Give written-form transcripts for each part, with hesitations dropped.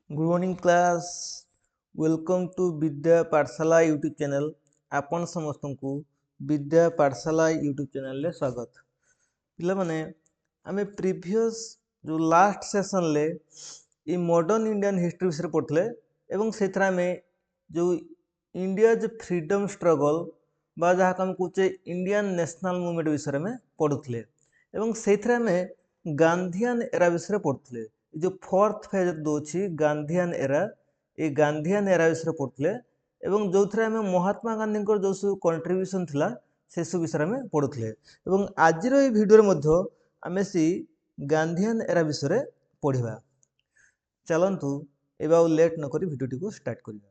Good morning class. Welcome to Vidya Pathshala YouTube channel. आपण समस्त को विद्या पाठशाला यूट्यूब चैनल स्वागत। पिला माने आमे प्रीवियस जो लास्ट सेशन ले ये मॉडर्न इंडियन हिस्ट्री विषय पढ़ले एवं सेथरा में जो इंडिया जो फ्रीडम स्ट्रगल बा जहाँ हम कहे इंडियन नेशनल मूवमेंट विषय में पढ़ुले एवं सेथरा में गांधीयन एरा विषय पढ़ुले। जो फोर्थ फेज दूसरी गांधीयन एरा ये गांधीयन एरा विषय पढ़ुले एवं जो थे आम महात्मा गांधी जो सब कंट्रीब्यूशन थिला से सब विषय में पढ़ुले एवं आज भिडियो आम सी गांधीयन एरा विषय पढ़ा। चलतु एवं लेट नक भिडियोटी को स्टार्ट करिया।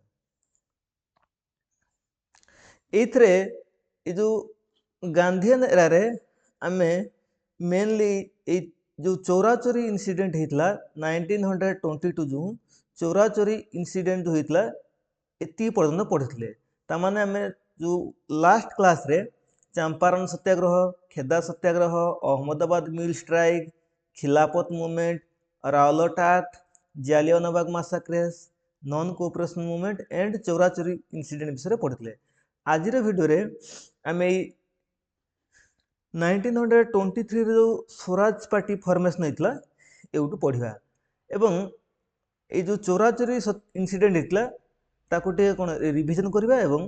ये जो गांधीयन एरा रे आमे मेनली जो चौराचोरी इंसिडेंट होता 1922 जो चौराचोरी इंसिडेंट जो होता ये पर्यटन पढ़ी ताने आम जो लास्ट क्लास रे चंपारण सत्याग्रह, खेदा सत्याग्रह, अहमदाबाद मिल स्ट्राइक, खिलाफत movement, रावलट act, Jallianwala मासाक्रेस, non cooperation movement and चौराचोरी incident विषय पढ़ी। आज वीडियो रे आम 1923 जो स्वराज पार्टी फॉर्मेशन होता एवटू पढ़ा एवं ये जो चौराचोरी इंसिडेंट होता ताकू कौन रिविजन करवा एवं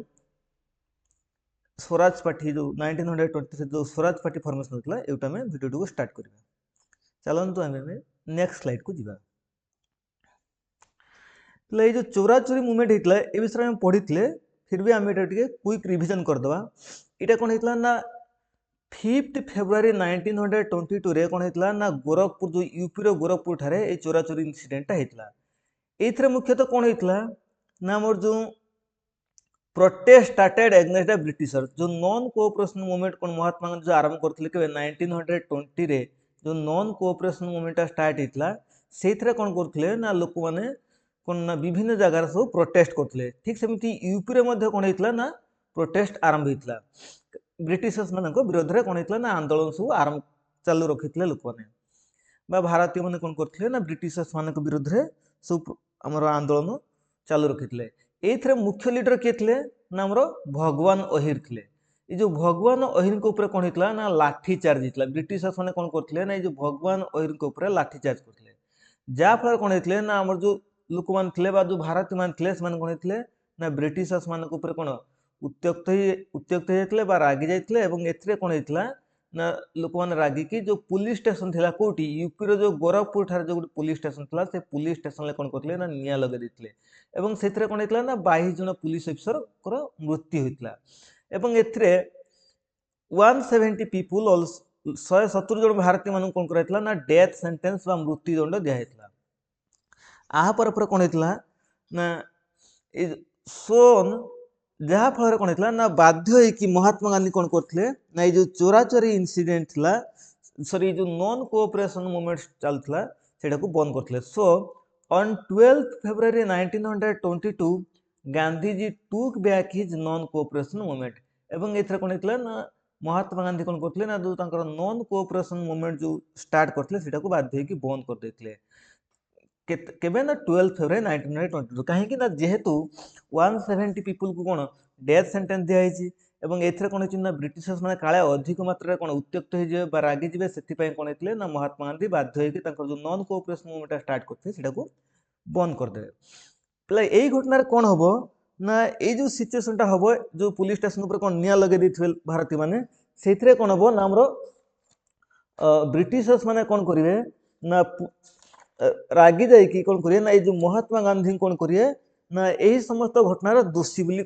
स्वराज पार्टी जो 1923 जो स्वराज पार्टी फॉर्मेशन होता एवटा आम वीडियो को स्टार्ट करवा। चलतु आम नेक्स्ट स्लाइड को जीवा। ये जो चौराचोरी मूवमेंट होता है विषय में पढ़ी फिर भी आम क्विक रिविजन करदे। यहाँ कौन होता ना 5 फेब्रुआरी 1922 रे कौन होता ना गोरखपुर जो यूपी गोरखपुर ठारे ये चौराचोरी इंसिडेंटा होता। ये मुख्यतः कौन होता ना मोर जो protest started against the britisher जो नॉन कोऑपरेशन मूवमेंट कौन महात्मा गांधी जो आरंभ करते के 1920 रे जो नॉन कोऑपरेशन मूवमेंट स्टार्ट होता से कौन करते ना लोक मैंने कौन ना विभिन्न जगार सब प्रोटेस्ट करते। ठीक सेमती यूपी रे कौन होता ना प्रोटेस्ट आरंभ होता ब्रिटिशर्स मान विरोध में कौन होता ना आंदोलन सब आरंभ चालू रखी लोक मैंने भारतीय मैंने कौन करते ना ब्रिटिशर्स मान विरोध में सब आमर आंदोलन चालू रखी। ये मुख्य लीडर किए थे ना आमर भगवान अहिर थे। ये जो भगवान अहिर के ऊपर कौन होता ना लाठी चार्ज होता ब्रिटिशर्स मैंने कौन करते ना ये भगवान अहिर के ऊपर लाठी चार्ज करते जहाँफल कौन होते ना आमर जो लोक मैंने जो भारतीय मान थे कौन होते ना ब्रिटिशर्स मान कौन उत्त्यक्त होते रागी जाते कौन होता ना लोक मैंने रागिकी जो पुलिस स्टेशन थी कौटी यूपी जो गोरखपुर ठार जो पुलिस स्टेशन था से पुलिस स्टेशन कौन करते ना निया लगे देते एवं से कौन होता ना 22 जन पुलिस अफिसर मृत्यु होता एवं एथिरे 170 पीपुल 170 जन भारतीय मान कौन कराइला ना डेथ सेंटेंस बा मृत्युदंड दिया। आहापर कौन होता ना सोन जहाँ फल कौन होता ना बाध्य कि महात्मा गांधी कौन करते ना ये जो चोराचोरी इंसिडेंट था सॉरी जो नॉन कोऑपरेशन मूवमेंट चलता से बंद करते। सो ऑन 12 फेब्रुआरी 1922 गांधीजी टूक back his non cooperation movement एवं एथरे कौन होता ना महात्मा गांधी कौन करते ना जो नॉन कोऑपरेशन मूवमेंट जो स्टार्ट करते से बाध्य कि बंद कर देते केबे ना 12 फेब्रुआरी 1922 कहीं ना जेहेतु 170 पीपुल को कौन डेथ सेंटेंस दिखाई एवं एथरे कौन होना ब्रिटिशर्स मैंने काले अधिक मात्रा कौन उत्त्यक्त हो रागी जी से कौन होते ना महात्मा गांधी बाध्य जो नॉन कोऑपरेशन मूवमेंट स्टार्ट करते बंद करदे। पहले यही घटना कौन हम ना ये जो सिचुएशन हम जो पुलिस स्टेशन पर कौन निया लगे देते भारतीय माने से कौन हम ना आमर ब्रिटिशर्स मैंने कौन करेंगे ना रागी जाकि कौन करेंगे ना ये जो महात्मा गांधी कौन करेंगे ना यही समस्त घटनार दोषी बोली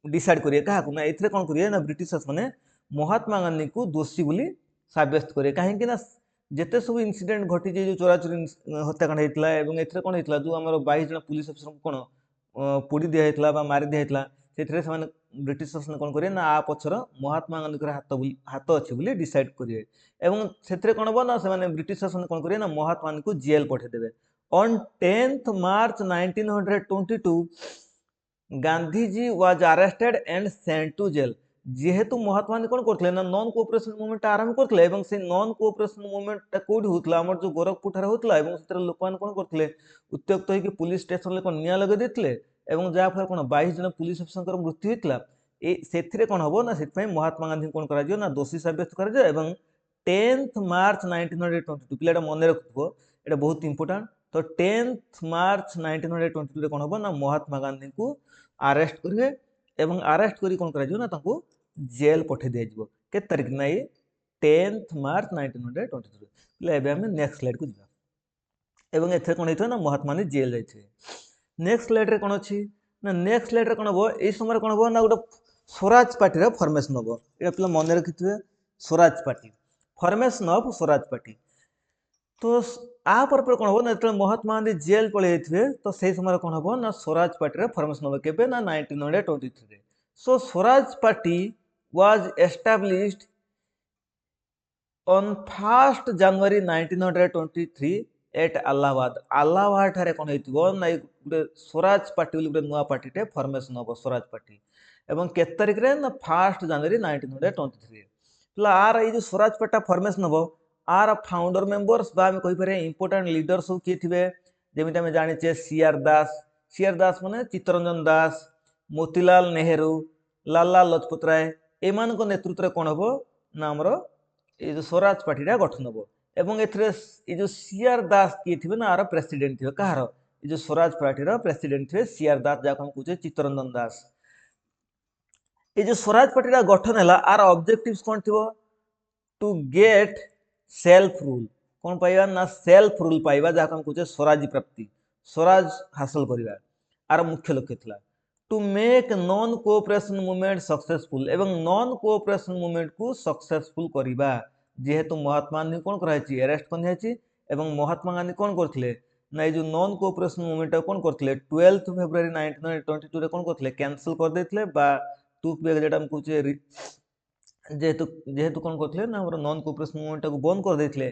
डिसाइड करेंगे क्या ना ये कौन करेंगे ना ब्रिटिशर्स मैंने महात्मा गांधी को दोषी बोली सब्यस्त करेंगे कहीं ना जिते सब इनसीडेंट घटी जो चोराचोरी हत्याकांड होता है कौन होता जो आम 22 जन पुलिस अफिसर को कौन पोड़ी दिया मारी दिया से ब्रिटिशर्स ने कौन करेंगे ना आ पछर महात्मा गांधी हाथ अच्छे बोली डिसाइड करेंगे एवं से कौन हम ना से ब्रिटिशर्स ने कौन करेंगे ना महात्मा गांधी को जेल पठेदेवे। On 10th March 1922 Gandhiji was arrested and sent to jail जेहेतु महात्मा गांधी कौन करते ना नॉन कोऑपरेशन मूवमेंट आरंभ करते एवं से नॉन कोऑपरेशन मूवमेंट कोड होतला हमर जो गोरखपुर ठारे होतला एवं सेतर लोक मान कौन करते उत्त्यक्त होई कि पुलिस स्टेशन ले कोन निया लगे देथिले एवं जा फल कोन 22 जन पुलिस अफसर मृत्यु होतला ए सेथिरे कोन हबो ना सेत महात्मा गांधी कोन करा जियो ना दोषी साब्यस्त करा जाय एवं 10th मार्च 1922 पिलाटा मने रखथबो एटा बहुत इंपोर्टेंट तो 10th मार्च 1922 रे कोन हबो ना महात्मा गांधी को अरेस्ट करिवे एवं अरेस्ट करी कोन करा जियो ना ताको जेल पठे दिया जिवो के तारिख ना ये 10th मार्च 1922 ले एबे हम नेक्स्ट स्लाइड को जिबा एवं एथे कोन हेथो ना Mahatma Gandhi jail जायथे next slide रे कोन अछि ना नेक्स्ट स्लाइड रे कोन हबो ए समय कोन हबो ना गोटे स्वराज पार्टी रे फॉर्मेशन हबो ए पिला मने रखिथबे Swaraj party formation of Swaraj party तो आ पर कोन हबो ना महात्मा गांधी जेल पळे थे तो से समय कोन हबो ना स्वराज पार्टी रे फॉर्मेशन हबो केबे ना 1923 रे so Swaraj party was established on 1st January 1923 at Allahabad ठारे कोन हेतिबो ना गुटे स्वराज पार्टी गुटे नुआ पार्टी टे फॉर्मेशन हबो स्वराज पार्टी एवं के तारिख रे ना 1st January 1923 प्ला आर ए जो स्वराज पार्टी फॉर्मेशन हबो आर फाउंडर मेंबर्स बा हम कहि पारे इंपोर्टेंट लीडर्स सब के थिबे जेमिति हम जानि छे सीआर दास माने चित्तरंजन दास मोतीलाल नेहरू लाला लजपत राय एमान को नेतृत्व रे कोन हबो ना हमरो ए जो स्वराज पार्टी रा गठन हबो एवं एथरे ए जो सीआर दास के थिबे ना आर प्रेसिडेंट थिबे कहार ए जो स्वराज पार्टी रा प्रेसिडेंट थिबे सीआर दास जाको हम कहूचे चित्तरंजन दास ए जो स्वराज पार्टी रा गठन हला आर ऑब्जेक्टिव्स कोन थिबो टू गेट सेल्फ रूल कोन पाइबा ना सेल्फ रूल पाइबा जाको हम कहूचे स्वराज प्राप्ति स्वराज हासिल करिबा आर मुख्य लक्ष्य थिला to make non cooperation movement successful एवं नॉन कोऑपरेशन मूवमेंट को सक्सेसफुल करिबा जेहेतु महात्मा गांधी कोन करायछि अरेस्ट करनियाछि एवं महात्मा गांधी कोन करथिले ना जो नॉन कोऑपरेशन मूवमेंट कोन करथिले 12th February 1922 रे कोन करथिले कैंसिल कर देथिले बा टू पे जेटा हम कहूचे जेहेतु जेहेतु कोन करथिले ना हमर नॉन कोऑपरेशन मूवमेंट को बंद कर देथिले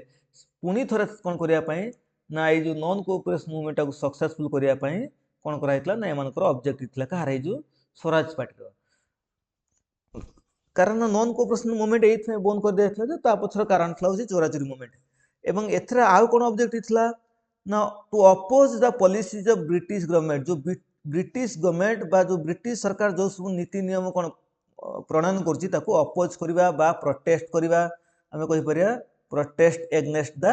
पुनी थरे कोन करिया पई ना ए जो नॉन कोऑपरेशन मूवमेंट को सक्सेसफुल करिया पई कोन कराइतला ना एमानकर ऑब्जेक्टिव थिला का हारै जो स्वराज पार्टी रो कारण नॉन कोऑपरेशन मूवमेंट एथ में बंद कर देथिला जे ता पछर कारण थिला होसी चोराचोरी मूवमेंट एवं एथरे आउ कोन ऑब्जेक्टिव थिला ना to oppose the policies of British government जो ब्रिटिश गवर्नमेंट बा जो ब्रिटिश सरकार जो सब नीति नियम कोन प्रणयन करछि ताको अपोज करिबा बा प्रोटेस्ट करिबा हमें कहि परिया protest against the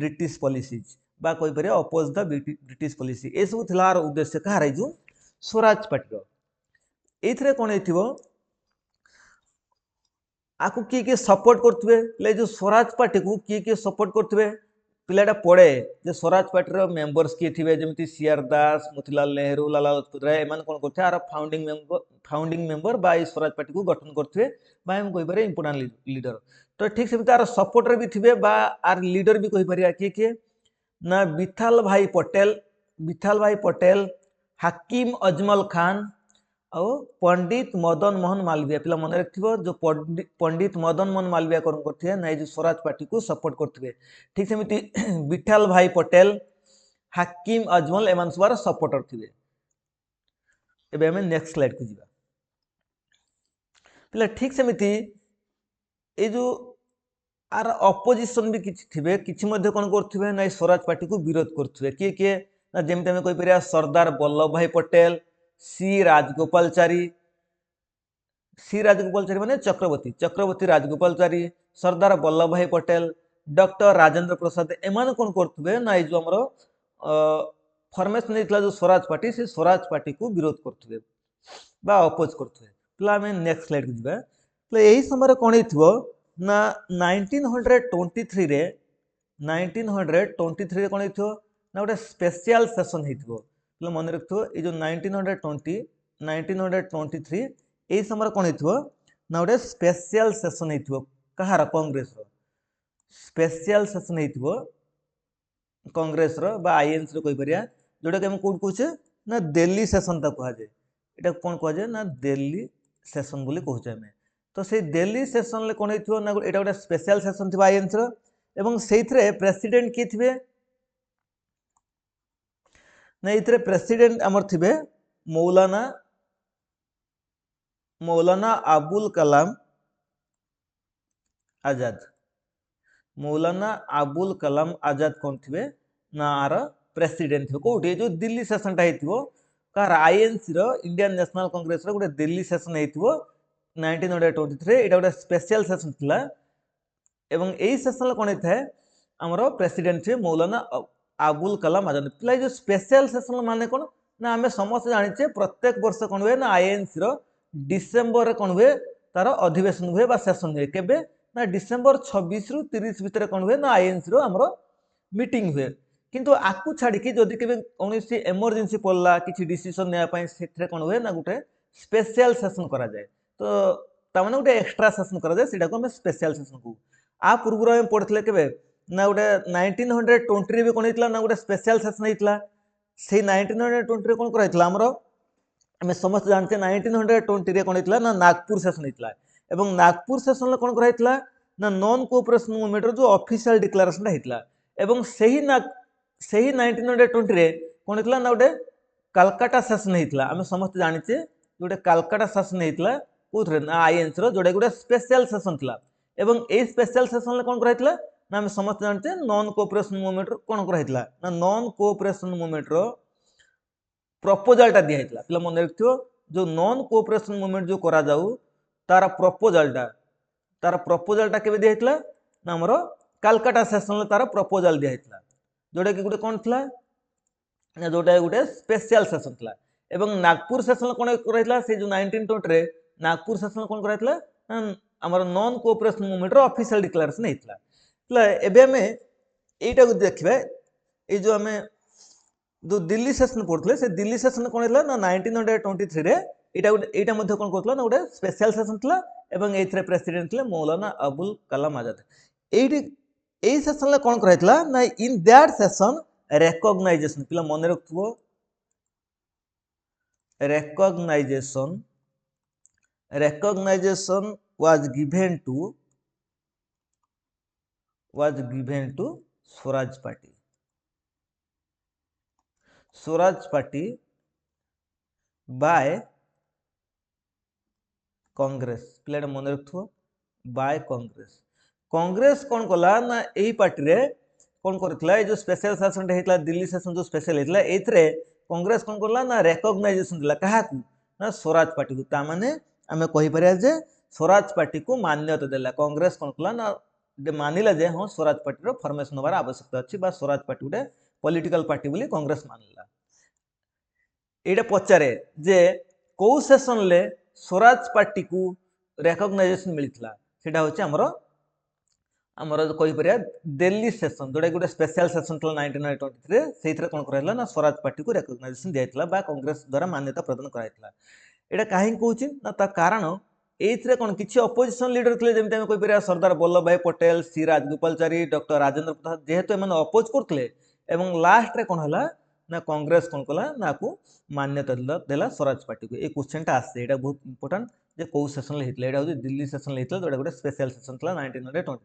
British policies बा कहि परिया oppose the British policy A सब थिलार उद्देश्य का हारै जो स्वराज पार्टी रो एथरे कोन हेतिबो आकु की सपोर्ट करथबे ले जो स्वराज पार्टी को की सपोर्ट करथबे पिलाटा पड़े जे स्वराज पार्टी रो मेंबर्स किए थिबे जेमिति सीआर दास मोतीलाल नेहरू लाला लजपत राय एमान कोन करथे आर फाउंडिंग मेंबर बा ई स्वराज पार्टी को गठन करथे बा हम कहि पारे इंपोर्टेंट लीडर तो ठीक से तार सपोर्टर भी थिबे बा आर लीडर भी कहि पारिया के ना विठाल भाई पटेल हाकिम अजमल खान और पंडित मदन मोहन मालवीय पिला मन रखिबो जो पंडित मदन मोहन मालवीय कोन करथे ना जो स्वराज पार्टी को सपोर्ट करथबे ठीक सेमिति विठाल भाई पटेल हाकिम अजमल एमान सबार सपोर्टर थिबे एबे हम नेक्स्ट स्लाइड को जिबा पिला ठीक सेमिति ए जो आर ऑपोजिशन भी किछि थिबे किछि मध्ये कोन करथिबे ना स्वराज पार्टी को विरोध करथिबे के ना जेमिति हम कहि परिया सरदार वल्लभ भाई पटेल सी राजगोपालचारी माने चक्रवर्ती राजगोपालचारी सरदार वल्लभ भाई पटेल डॉक्टर राजेंद्र प्रसाद एमान कोन करथबे ना ए जो हमरो फॉर्मेशन नेतला जो स्वराज पार्टी से स्वराज पार्टी को विरोध करथबे बा अपोज करथबे प्ला में नेक्स्ट स्लाइड को जिबा तो एही समय कोन हेथिबो ना 1923 रे कोन हेथिबो ना गोटे स्पेशल सेशन हेथिबो प्ला मन रखथो ए जो 1923 एही समय कोन हेथिबो ना गोटे स्पेशल सेशन हेथिबो कहार कांग्रेस रो स्पेशल सेशन हेथिबो कांग्रेस रो बा आईएनसी रो कहि परिया जोटा के हम कोड कहूचे ना दिल्ली सेशन ता कहा जाय एटा कोन कहा जाय ना दिल्ली सेशन बोली कहूचे हमें तो से दिल्ली सेशन ले कोन हेथिबो ना एटा गोटे स्पेशल सेशन थिबा आईएनसी रो एवं सेइथरे प्रेसिडेंट के थिबे ना इथरे प्रेसिडेंट हमर थिबे मौलाना मौलाना अबुल कलाम आजाद। मौलाना अबुल कलाम आजाद कौन थे ना आर प्रेसिडेंट थे कौटे जो दिल्ली सेशन हो कार आईएनसी रो इंडियन नेशनल कांग्रेस रो गोटे दिल्ली सेशन हो 1923 एटा गोटे स्पेशल सेशन थिला एवं एई सेशन कौन होता है आमर प्रेसिडेंट थे मौलाना अबुल कलाम आजाद। पिला जो स्पेशल सेशन माने कौन ना आम समस्त जाने प्रत्येक वर्ष कौन हुए ना आईएनसी रो डिसेम्बर कौन हुए तार अधिवेशन हुए बा सेशन हुए केबे ना डिसेम्बर 26 रु 30 भितर कौन हुए ना आईएनसी रो आमर मीटिंग हुए किंतु आकु छाड़ी जदि केबे कौनसी इमरजेंसी पड़ला किसी डिसीजन नेया पई सेथरे कौन हुए ना गोटे स्पेशल सेशन करा जाए तो तामाने गोटे एक्स्ट्रा सेशन करा जाए सेटा को हम स्पेशल सेशन को आ पूर्व हम पढ़थिले केबे ना गोटे 1920 रे भी कौन हितला ना गोटे स्पेशल सेशन हितला से 1920 रे कौन करा हितला हमरो आम समस्त जानते 1920 रे कौन होता ना नागपुर सेशन होता एवं नागपुर सेशन कौन कराइला ना नॉन कोऑपरेशन मूवमेंट जो ऑफिशियल डिक्लेरेशन होता एवं सही 1920 रे कौन होता ना गोटे कालकाटा सेशन होता आम समस्त जाने गोटे कालकाटा सेशन होता कौन ना आईएनसी रो जोटा गोटे स्पेशल सेशन था एवं ए स्पेशल सेशन कौन कराइला ना आम समस्त जानते नॉन कोऑपरेशन मूवमेंट कौन कराइला ना नॉन कोऑपरेशन मूवमेंट रो प्रपोजालटा दिखाई पिला मन रखियो जो नॉन कोऑपरेशन मूवमेंट जो करा जाऊ तार प्रपोजालटा केबे दिखाई ना हमर कालकाटा सेशन तार प्रपोजाल दिखाई जोटा कि गोटे कौन था ना जोटा गोटे स्पेशल सेशन था एवं नागपुर सेशन कौन कराइला से जो 1920 रे नागपुर सेशन कौन कराइला हमर नॉन कोऑपरेशन मूवमेंट रो ऑफिशियल डिक्लेरेशन हेतला पिला एबे हमें एटा को देखबे ए जो हमें जो दिल्ली सेशन पढ़ते से दिल्ली सेशन कौन है ना 1923 रे एटा मध्य कौन करथला ना गोटे स्पेशल सेशन था एवं एथरे प्रेसिडेंट थे मौलाना अबुल कलाम आजाद। एई सेशन कौन कराइला ना इन दैट सेशन रिकॉग्नाइजेशन पिला मन रखथबो recognisation was given to Swaraj party by Congress पिलाटा मन रखथबो बाय कांग्रेस कौन कला ना एही पार्टी रे कौन करथिला ए जो स्पेशल सेशन हेतला दिल्ली सेशन जो स्पेशल हेतला एथरे कांग्रेस कौन करला ना रिकॉग्नाइजेशन दिला काहाकू ना स्वराज पार्टी को ता माने आमे कहि परिया जे स्वराज पार्टी को मान्यता देला कांग्रेस कौन कला ना मानिला जे हाँ स्वराज पार्टी रो फॉर्मेशन होबार आवश्यकता अछि बा स्वराज पार्टी गोटे पॉलिटिकल पार्टी बोली कांग्रेस मानिला। एटा पचारे जे कौ सेशन ले स्वराज पार्टी को रिकॉग्नाइजेशन मिलता सेटा होछि हमर कहि परिया दिल्ली सेशन जोटा गोटे स्पेशल सेशन था 1923 से कौन कराइला ना स्वराज पार्टी को रिकॉग्नाइजेशन दिया बा कांग्रेस द्वारा मान्यता प्रदान कराइला। एटा काहे कहूछि ना ता कारण एथरे कौन किछि अपोजिशन लीडर थे जमी कहि परिया सरदार वल्लभ भाई पटेल सी राजगोपालचारी डॉक्टर राजेंद्र प्रसाद जेहेतु एमाने अपोज करथिले एवं लास्ट रे कौन हला ना कांग्रेस कौन कला ना को मान्यता देला स्वराज पार्टी को ए क्वेश्चन टा आसे एटा बहुत इंपोर्टेंट जे को सेशन ले हितले एटा हो दिल्ली सेशन ले हितले जोटा गोटे स्पेशल सेशन थला 1923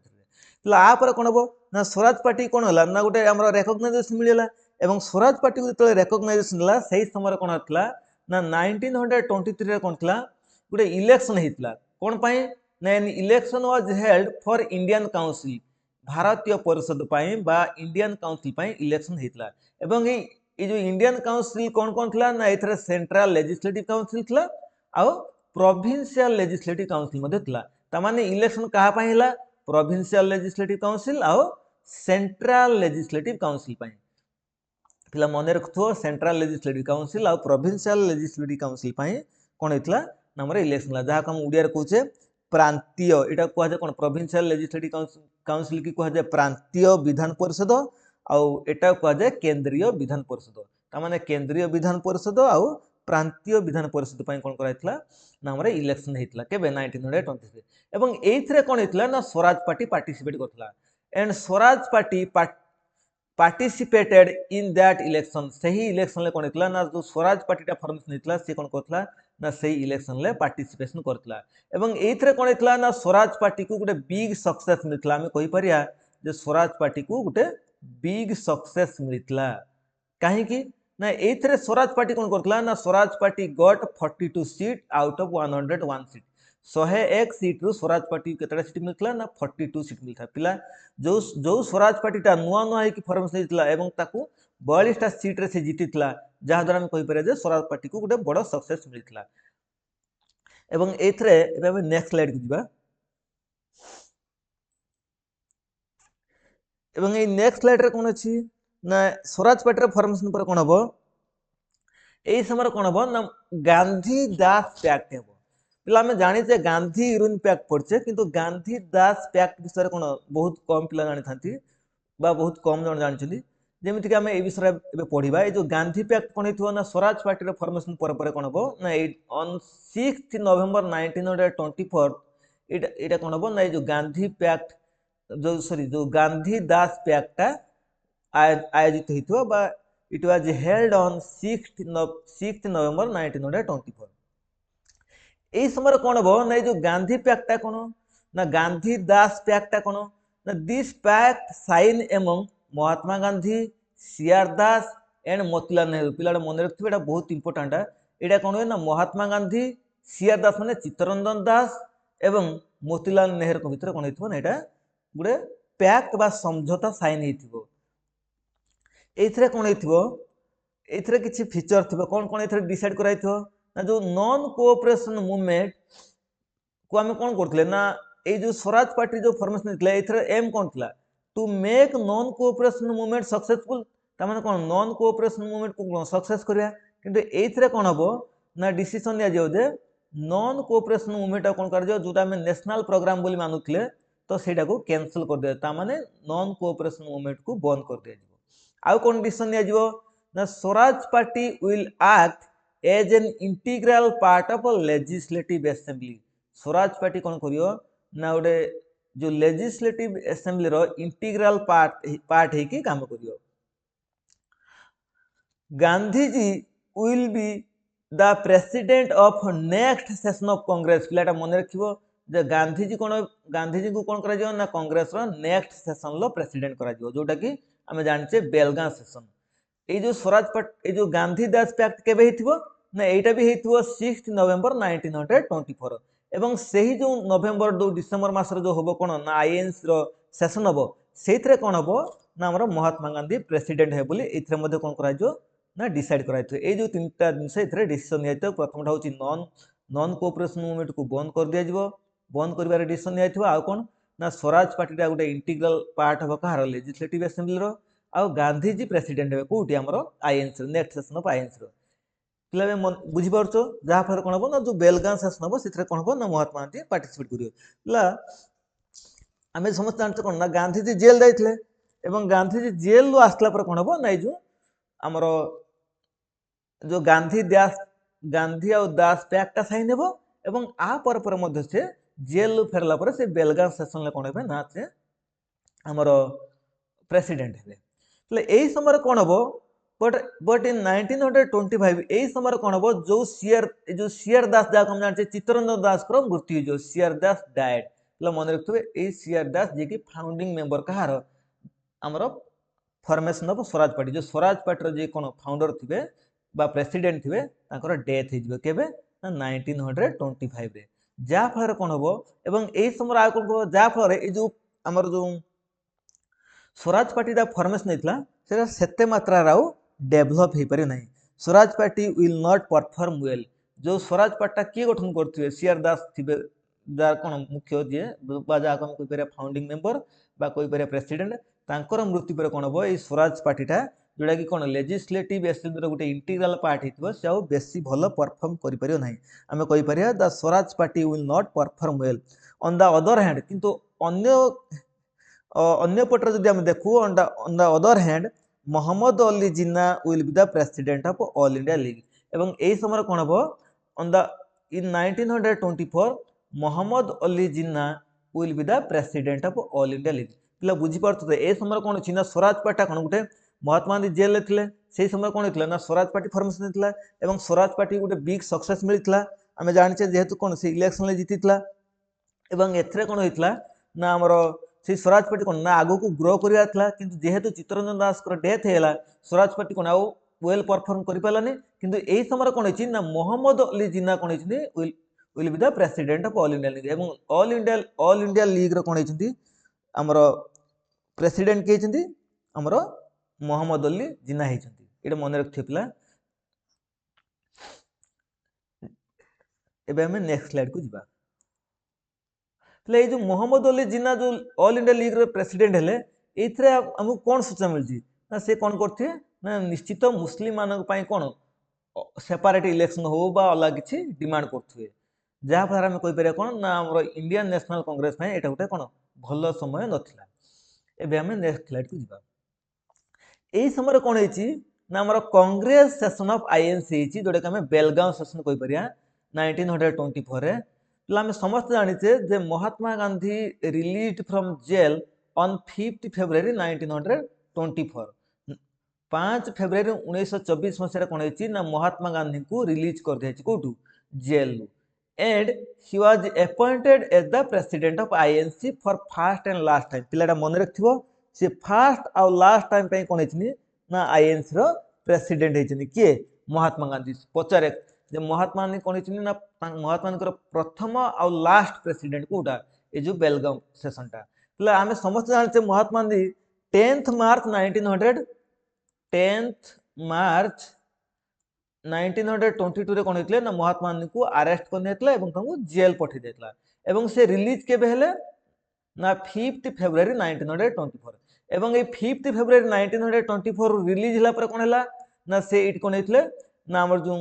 तला आ पर कोन हबो ना स्वराज पार्टी कोन हला ना गोटे हमर रिकॉग्नाइजेशन मिलेला एवं स्वराज पार्टी को जतले रिकॉग्नाइजेशन दिला सही समय कोन हतला ना 1923 रे कोन थला गोटे इलेक्शन हितला कोन पई ना election was held for Indian council भारतीय परिषद पई बा इंडियन काउंसिल पई इलेक्शन हितला एवं ये जो इंडियन काउंसिल कौन कौन थला ना एथरे सेंट्रल लेजिस्लेटिव काउंसिल थला आउ प्रोविंशियल लेजिस्लेटिव काउंसिल मध्ये थला ता माने इलेक्शन कहा पई हला प्रोविंशियल लेजिस्लेटिव काउंसिल आउ सेंट्रल लेजिस्लेटिव काउंसिल पई पिला मन रखथो सेंट्रल लेजिस्लेटिव काउंसिल आउ प्रोविंशियल लेजिस्लेटिव काउंसिल पई कोन हेतला ना हमर इलेक्शन ला जहा हम उडिया रे कहूचे प्रांतीय एटा कहै जे कोन प्रोविंशियल लेजिस्लेटिव काउंसिल की कहै जे प्रांतीय विधान परिषद आउ एटा कहै जे केंद्रीय विधान परिषद ता माने केंद्रीय विधान परिषद आउ प्रांतीय विधान परिषद पई कोन कराइतला ना हमरे इलेक्शन हेतला केबे 1923 एवं एथरे कोन हेतला ना स्वराज पार्टी पार्टिसिपेट करथला and Swaraj party participated in that election सही इलेक्शन ले कोन हेतला ना जो स्वराज पार्टी टा फॉर्मेशन हेतला से कोन करथला ना सही इलेक्शन ले पार्टिसिपेशन करथला एवं एथरे कोन हेतला ना स्वराज पार्टी को गोटे बिग सक्सेस मिलथला हमें कहि परिया जे स्वराज पार्टी को गोटे बिग सक्सेस मिलथला काहे कि ना एथरे स्वराज पार्टी कौन करथला ना Swaraj party got 42 seat out of 101 seat 101 seat रु स्वराज पार्टी केतटा सीट मिलथला ना 42 सीट मिलथा पिला जो जो स्वराज पार्टी टा नुआ नुआ है कि फॉर्मेशन हेतला एवं ताकू 42 टा सीट रे से जीतितला जहा द्वारा हम कहि पारे जे स्वराज पार्टी को गोटे बड़ सक्सेस मिलथला एवं एथरे एबे हम नेक्स्ट स्लाइड को जिबा एवं ए नेक्स्ट स्लाइड रे कोन अछि ना स्वराज पार्टी रे फॉर्मेशन पर कोन हबो एई समय कोन हबो ना गांधी दास पैक्ट हेबो पिला में जानि जे गांधी यूरोन पैक्ट पड़छे किंतु गांधी दास पैक्ट विषय रे कोन बहुत कम पिला जानि थांती बा बहुत कम जन जानछथि जेमिति कि हम ए विषय रे पढिबा ए जो गांधी पैक्ट कोन हेतु ना स्वराज पार्टी रे फॉर्मेशन पर कोन हबो ना ऑन 6 नवंबर 1924 एटा कोन हबो ना ए जो गांधी पैक्ट जो सॉरी जो गांधी दास पैक्ट आयोजित हेतु बा इट वाज हेल्ड ऑन 6 नवंबर 1924 এই সময় কোন হবো না এই যে গান্ধী প্যাক্টটা কোন না গান্ধী দাস প্যাক্টটা কোন না this pact sign among Mahatma Gandhi CR Das and Motilal Nehru পিলাটা মনে রাখবে এটা বহুত ইম্পর্টান্ট এটা কোন না মহাত্মা গান্ধী সিআর দাস মানে চিত্তরঞ্জন দাস এবং মতিলাল নেহেরু ভিতরে কোন হইতবো না এটা গুড়ে প্যাক্ট বা সমঝোতা সাইন হইতবো এইথরে কোন হইতবো এইথরে কিছু ফিচর থিবো কোন কোন এইথরে ডিসাইড कराइथो ना जो नॉन कोऑपरेशन मूवमेंट को आम कौन करते ना ये जो स्वराज पार्टी जो फॉर्मेशन होता है एम कौन था to make non cooperation movement successful तामाने कौन नॉन कोऑपरेशन मूवमेंट को सक्सेस करिया किंतु एथरे कौन हबो ना डिसीजन लिया जाओ जे नॉन कोऑपरेशन मूवमेंट कौन कर दियो जोटा हम नेशनल प्रोग्राम बोली मानुथले तो सेटा को कैंसिल कर दिया तामाने नॉन कोऑपरेशन मूवमेंट को बंद कर दिया जिवो आउ कौन डिसीजन लिया जिवो ना Swaraj party will act as an integral part of legislative assembly Swaraj party कौन करियो ना गोटे जो लेजिस्लेटिव असेंबली रो इंटीग्रल पार्ट है कि काम करियो Gandhi ji will be the president of next session of Congress पिलाटा मन रखिबो जे गांधी जी को कौन करा जियो ना कांग्रेस रो नेक्स्ट सेशन लो प्रेसिडेंट करा जियो जोटा कि हमें जानचे बेलगां सेशन ये जो स्वराज पार्टी जो गांधी दास पैक्ट केबे हेतिबो ना एटा भी हेतिबो 6 नवंबर 1924 एवं सही जो नवंबर दो डिसेंबर मास रो जो होबो कोन ना आईएनसी रो सेशन होबो सेथरे कोन होबो ना हमर महात्मा गांधी प्रेसिडेंट हे बोली एथरे मध्ये कोन करा जो ना डिसाइड कराइथो ए जो तीनटा जिंस एथरे डिसीजन नियाइतो प्रथमटा होची नॉन कोऑपरेशन मूवमेंट को बंद कर दिया जिवो बंद करबार डिसीजन नियाइथो आ कोन ना स्वराज पार्टी रा गुटे इंटीग्रल पार्ट होबो कहार लेजिस्लेटिव असेंबली रो आ गांधी जी प्रेसिडेंट हे कोठी हमर INC next session of INC रो पिला में बुझी पारछो जहा फर कोन हबो ना जो बेलगां सेशन हबो सेथरे कोन हबो ना महात्मा गांधी पार्टिसिपेट करियो पिला आमे समस्त जानते कोन ना गांधी जी जेल जाइथले एवं गांधी जी जेल लो आसला पर कोन हबो ना जो हमर जो गांधी और दास पैक्ट साइन हेबो एवं आ पर मध्य से जेल लो फेरला पर से बेलगां सेशन ले कोन हेबे ना से हमर प्रेसिडेंट हेबे એટલે এই সময় কোন হবো बट इन 1925 এই সময় কোন হবো जो সিআর দাস যা हम जानते चित्तरंजन दास को मृत्यु जो সিআর दास डाइड એટલે মনে রাখবে এই সিআর दास जे की फाउंडिंग मेंबर कहार हमर फॉर्मेशन ऑफ स्वराज पार्टी जो स्वराज पार्टी रो जे कोन फाउंडर थिबे बा प्रेसिडेंट थिबे ताकर डेथ हे जिवो केबे ना 1925 रे जा फर कोन हबो एवं এই সময় आ कोन जा फर ए जो हमर जो स्वराज पार्टी दा फॉर्मेशन हेतला सेटा सेते मात्रा राउ डेवलप हे पारे नाही Swaraj party will not perform well जो स्वराज पार्टी के गठन करथिबे सीआर दास थिबे जार कोन मुख्य जे बाजा कोन कोइ पारे फाउंडिंग मेंबर बा कोइ पारे प्रेसिडेंट तांकर मृत्यु पर कोन हबो ए स्वराज पार्टीटा जोडा कि कोन लेजिस्लेटिव असेंबली रो गुटे इंटीग्रल पार्ट हितबो से आउ बेसी भलो परफॉर्म करि परियो नाही हमें कहि परिया the Swaraj party will not perform well on the other hand किंतु अन्य पटर जदि हम देखु on the other hand Mohammad Ali Jinnah will be the president of all India league एवं एई समय कोन हबो on the in 1924 Mohammad Ali Jinnah will be the president of all India league पिला बुझी पारतो ए समय कोन छी ना स्वराज पार्टी कोन गुटे महात्मा गांधी जेल ले थिले सेही समय कोन हितला ना स्वराज पार्टी फॉर्मेशन हितला एवं स्वराज पार्टी गुटे बिग सक्सेस मिलितला हमें जानचे जेहेतु कोन से इलेक्शन ले जीतितला एवं एथरे कोन हितला ना हमरो से स्वराज पार्टी कोन ना आगो को ग्रो करिया थला किंतु जेहेतु चित्तरंजन दास को डेथ हेला स्वराज पार्टी कोन आउ वेल परफॉर्म कर पारानी किंतु एही समय कौन होची ना मोहम्मद अली जिन्ना कौन होची will be the president of all India league एवं ऑल इंडिया लीग रो कौन होची हमर प्रेसिडेंट के होची हमर मोहम्मद अली जिन्ना होती ये मन रखिए पिला। एबे हमें नेक्स्ट स्लाइड को जीवा ये जो मोहम्मद अली जिन्ना जो ऑल इंडिया लीग रो प्रेसिडेंट हेले एथरे हमको कौन सूचना मिलची ना से कौन करथे ना निश्चित मुस्लिम मानक पई कौन सेपरेट इलेक्शन हो बा अलग किछि डिमांड करथुए जहाँ फल आम कहीपर कौन ना आम इंडियन नेशनल कांग्रेस में यहाँ गोटे कौन भल समय नाला। एबे आम नेक्स्ट स्लाइड को जीवा यही समय कौन होती ना आम कांग्रेस सेशन ऑफ आईएनसी जोटा कि आम बेलगांव सेशन कहीपर 1924 आम समस्त जाचे जे Mahatma Gandhi release from jail on 5 February 1924 5 February 1924 मसीह कौन होती ना महात्मा गांधी को रिलीज कर दिया कौटू jail and he was appointed as the president of INC for first and last time पिलाटा मन रखिबो से फर्स्ट और लास्ट टाइम पे कौन होती ना आईएनसी रो प्रेसिडेंट होती किए महात्मा गांधी पचारे जे महात्मा गांधी कौन होती ना महात्मा गांधी प्रथम और लास्ट प्रेसिडेंट कोटा ये जो बेलगांव सेशनटा पिला आम समस्त जानते महात्मा गांधी 10th मार्च 1922 रे कौन होते ना महात्मा गांधी को अरेस्ट कर जेल पठे देता एवं से रिलीज केबे हेले ना 5 फेब्रुआरी 1924 एवं ये 5 फेब्रुआरी 1924 रिलीज होला पर कौन है ना से इट कौन होते ना आम जो